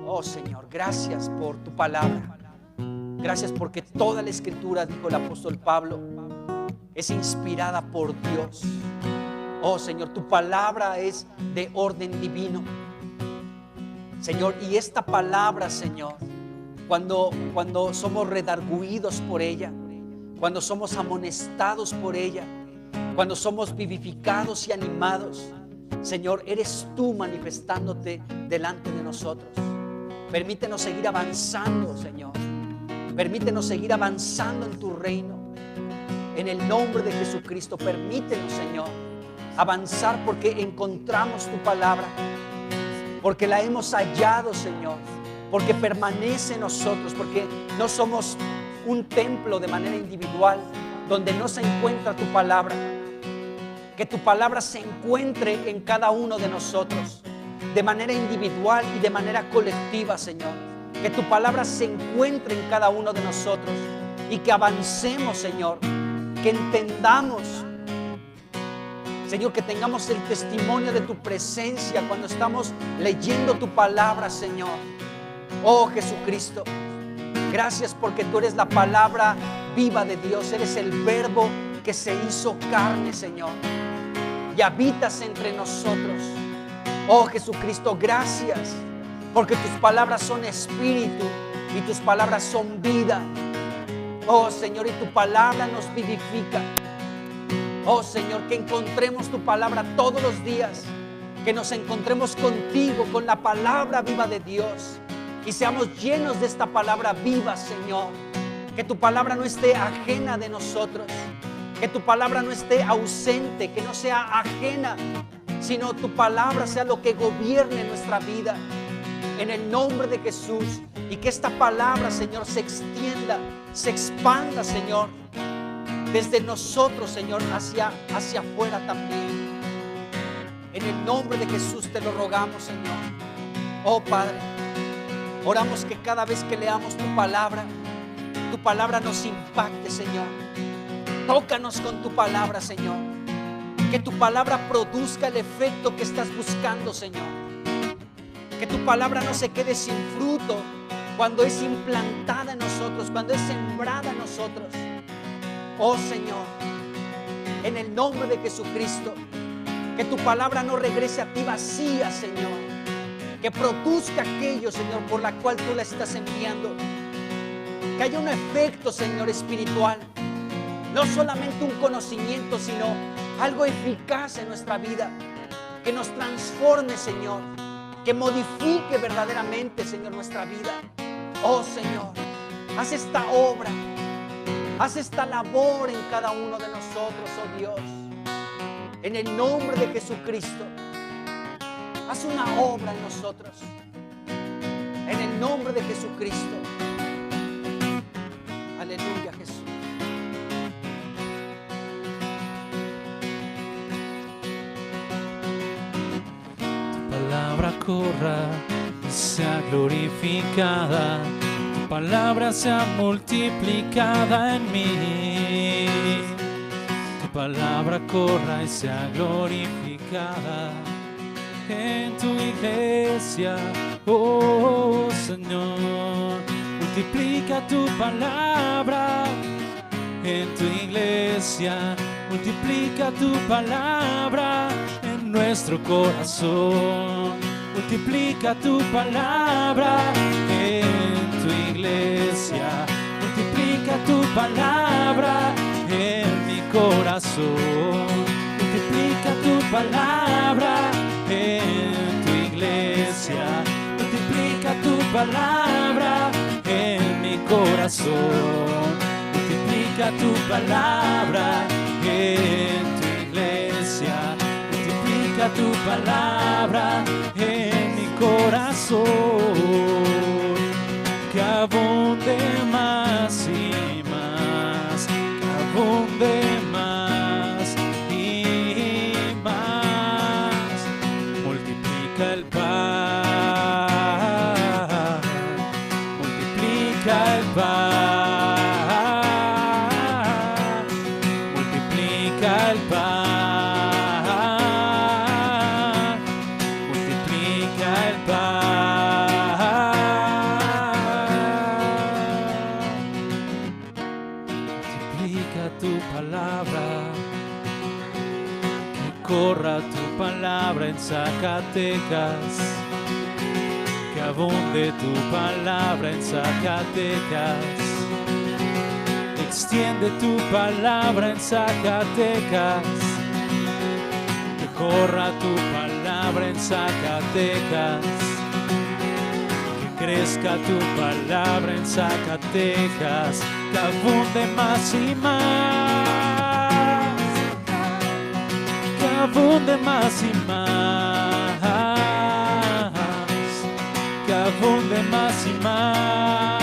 Oh Señor, gracias por tu palabra. Gracias porque toda la escritura, dijo el apóstol Pablo, es inspirada por Dios. Oh Señor, tu palabra es de orden divino. Señor, y esta palabra, Señor, cuando somos redarguidos por ella, cuando somos amonestados por ella, cuando somos vivificados y animados, Señor, eres tú manifestándote delante de nosotros. Permítenos seguir avanzando, Señor. Permítenos seguir avanzando en tu reino. En el nombre de Jesucristo, permítenos, Señor, avanzar porque encontramos tu palabra, porque la hemos hallado, Señor, porque permanece en nosotros, porque no somos un templo de manera individual donde no se encuentra tu palabra. Que tu palabra se encuentre en cada uno de nosotros, de manera individual y de manera colectiva, Señor. Que tu palabra se encuentre en cada uno de nosotros y que avancemos, Señor. Que entendamos, Señor, que tengamos el testimonio de tu presencia cuando estamos leyendo tu palabra, Señor. Oh Jesucristo, gracias porque tú eres la palabra viva de Dios. Eres el verbo que se hizo carne, Señor, y habitas entre nosotros. Oh Jesucristo, gracias porque tus palabras son espíritu y tus palabras son vida. Oh Señor, y tu palabra nos vivifica. Oh Señor, que encontremos tu palabra todos los días, que nos encontremos contigo, con la palabra viva de Dios, y seamos llenos de esta palabra viva, Señor. Que tu palabra no esté ajena de nosotros, que tu palabra no esté ausente, que no sea ajena, sino tu palabra sea lo que gobierne nuestra vida. En el nombre de Jesús, y que esta palabra, Señor, se extienda, se expanda, Señor, desde nosotros, Señor, hacia afuera también. En el nombre de Jesús te lo rogamos, Señor. Oh Padre, oramos que cada vez que leamos tu palabra nos impacte, Señor. Tócanos con tu palabra, Señor. Que tu palabra produzca el efecto que estás buscando, Señor. Que tu palabra no se quede sin fruto cuando es implantada en nosotros, cuando es sembrada en nosotros. Oh Señor, en el nombre de Jesucristo, que tu palabra no regrese a ti vacía, Señor. Que produzca aquello, Señor, por la cual tú la estás enviando. Que haya un efecto, Señor, espiritual. No solamente un conocimiento, sino algo eficaz en nuestra vida, que nos transforme, Señor, que modifique verdaderamente, Señor, nuestra vida. Oh Señor, haz esta obra, haz esta labor en cada uno de nosotros, oh Dios, en el nombre de Jesucristo. Haz una obra en nosotros, en el nombre de Jesucristo. Aleluya, Jesús. Palabra corra y sea glorificada, tu palabra sea multiplicada en mí. Tu palabra corra y sea glorificada en tu iglesia, oh Señor. Multiplica tu palabra en tu iglesia, multiplica tu palabra en nuestro corazón. Multiplica tu palabra en tu iglesia, multiplica tu palabra en mi corazón. Multiplica tu palabra en tu iglesia, multiplica tu palabra en mi corazón. Multiplica tu palabra en tu iglesia, multiplica tu palabra en mi corazón. Que abunde más y más, que abunde más y más. Multiplica el pan, multiplica el pan, multiplica el pan, multiplica el pan. Multiplica tu palabra, que corra tu palabra en Zacatecas, que abunde tu palabra en Zacatecas. Extiende tu palabra en Zacatecas, que corra tu palabra en Zacatecas, que crezca tu palabra en Zacatecas, que abunde más y más, que abunde más y más, que abunde más y más,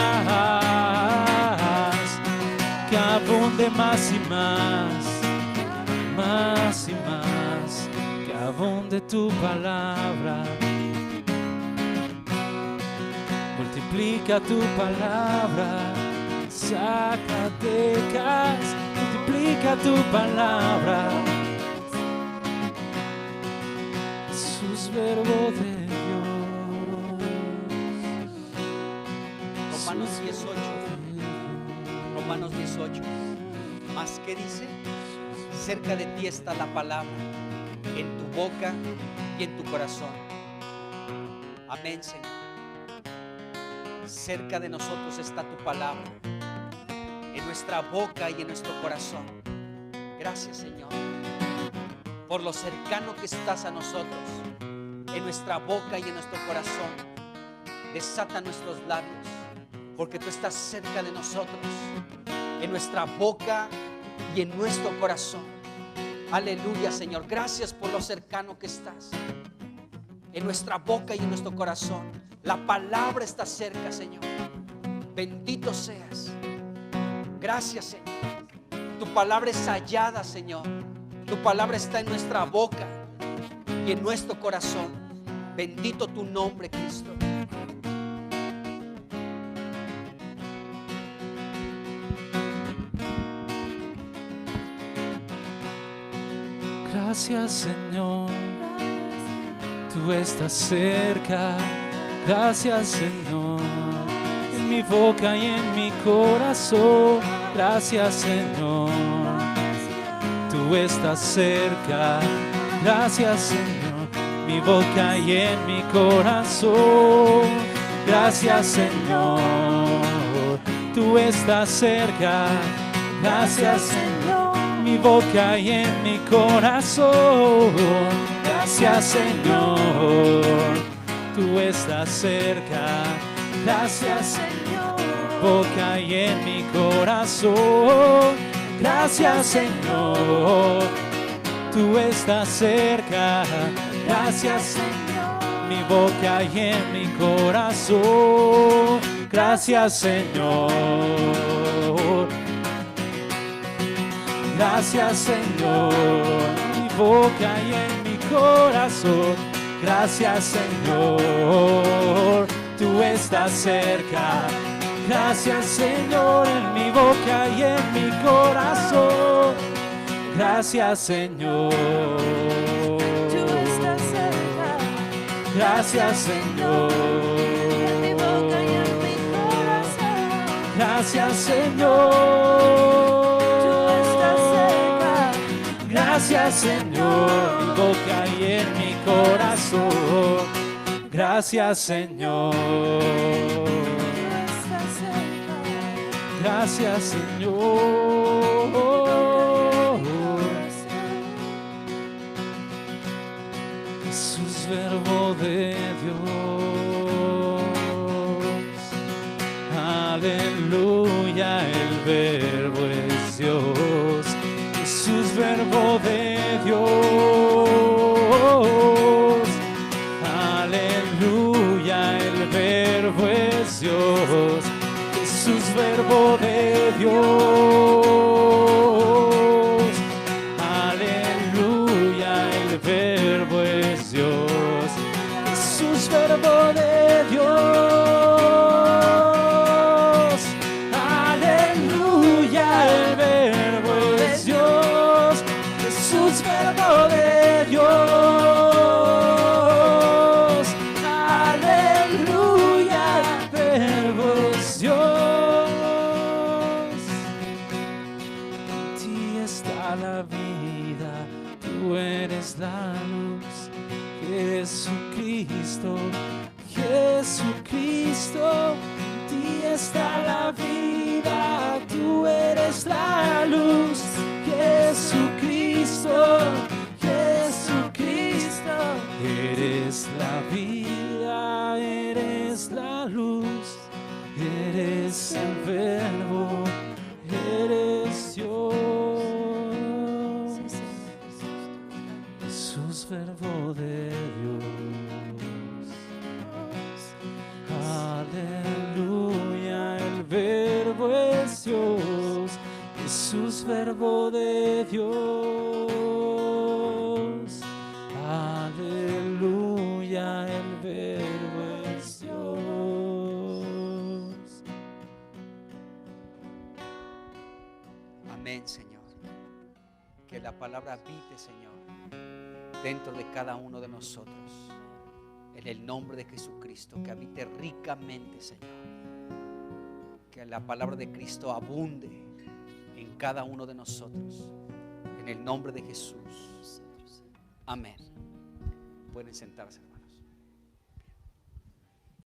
que abunde más y más, más y más, que abunde tu palabra. Multiplica tu palabra, Zacatecas, multiplica tu palabra. Jesús, verbo de Dios. Romanos 18. Romanos 18. ¿Más qué dice? Cerca de ti está la palabra, en tu boca y en tu corazón. Amén, Señor. Cerca de nosotros está tu palabra, en nuestra boca y en nuestro corazón. Gracias, Señor, por lo cercano que estás a nosotros, en nuestra boca y en nuestro corazón. Desata nuestros labios, porque tú estás cerca de nosotros, en nuestra boca y en nuestro corazón. Aleluya, Señor. Gracias por lo cercano que estás, en nuestra boca y en nuestro corazón. La palabra está cerca, Señor. Bendito seas. Gracias, Señor. Tu palabra es hallada, Señor. Tu palabra está en nuestra boca y en nuestro corazón. Bendito tu nombre, Cristo. Gracias, Señor, tú estás cerca. Gracias, Señor, en mi boca y en mi corazón. Gracias, Señor, tú estás cerca. Gracias, Señor, mi boca y en mi corazón. Gracias, Señor, tú estás cerca. Gracias, Señor, mi boca y en mi corazón. Gracias, Señor, tú estás cerca. Gracias, Señor, boca y en mi corazón. Gracias, Señor, tú estás cerca. Gracias, Señor, mi boca y en mi corazón. Gracias, Señor. Gracias, Señor, mi boca y en mi corazón. Gracias, Señor, tú estás cerca. Gracias, Señor, en mi boca y en mi corazón. Gracias, Señor, tú estás cerca. Gracias, Señor, en mi boca y en mi corazón. Gracias, Señor, tú estás cerca. Gracias, Señor, en mi boca y en mi corazón. Gracias, Señor. Gracias, Señor. Jesús, verbo de Dios. Aleluya, el verbo es Dios. Jesús, verbo de Dios. Aleluya, el verbo es Dios. Jesús, verbo de Dios. Aleluya, el verbo es Dios. Jesús, verbo de Dios. Aleluya, el verbo es Dios. Jesús, verbo de Dios. Aleluya, el verbo es Dios. En ti está la vida, tú eres la luz. Jesucristo, Jesucristo, en ti está la vida, tú eres la luz. Jesucristo, Jesucristo, eres la vida, eres la luz, eres el verbo, eres Dios. Jesús, verbo de Dios. Aleluya, el verbo es Dios. Jesús, verbo de Dios. Aleluya, el verbo es Dios. Amén, Señor. Que la palabra habite, Señor, dentro de cada uno de nosotros. En el nombre de Jesucristo, que habite ricamente, Señor. Que la palabra de Cristo abunde en cada uno de nosotros. En el nombre de Jesús. Amén. Pueden sentarse, hermanos.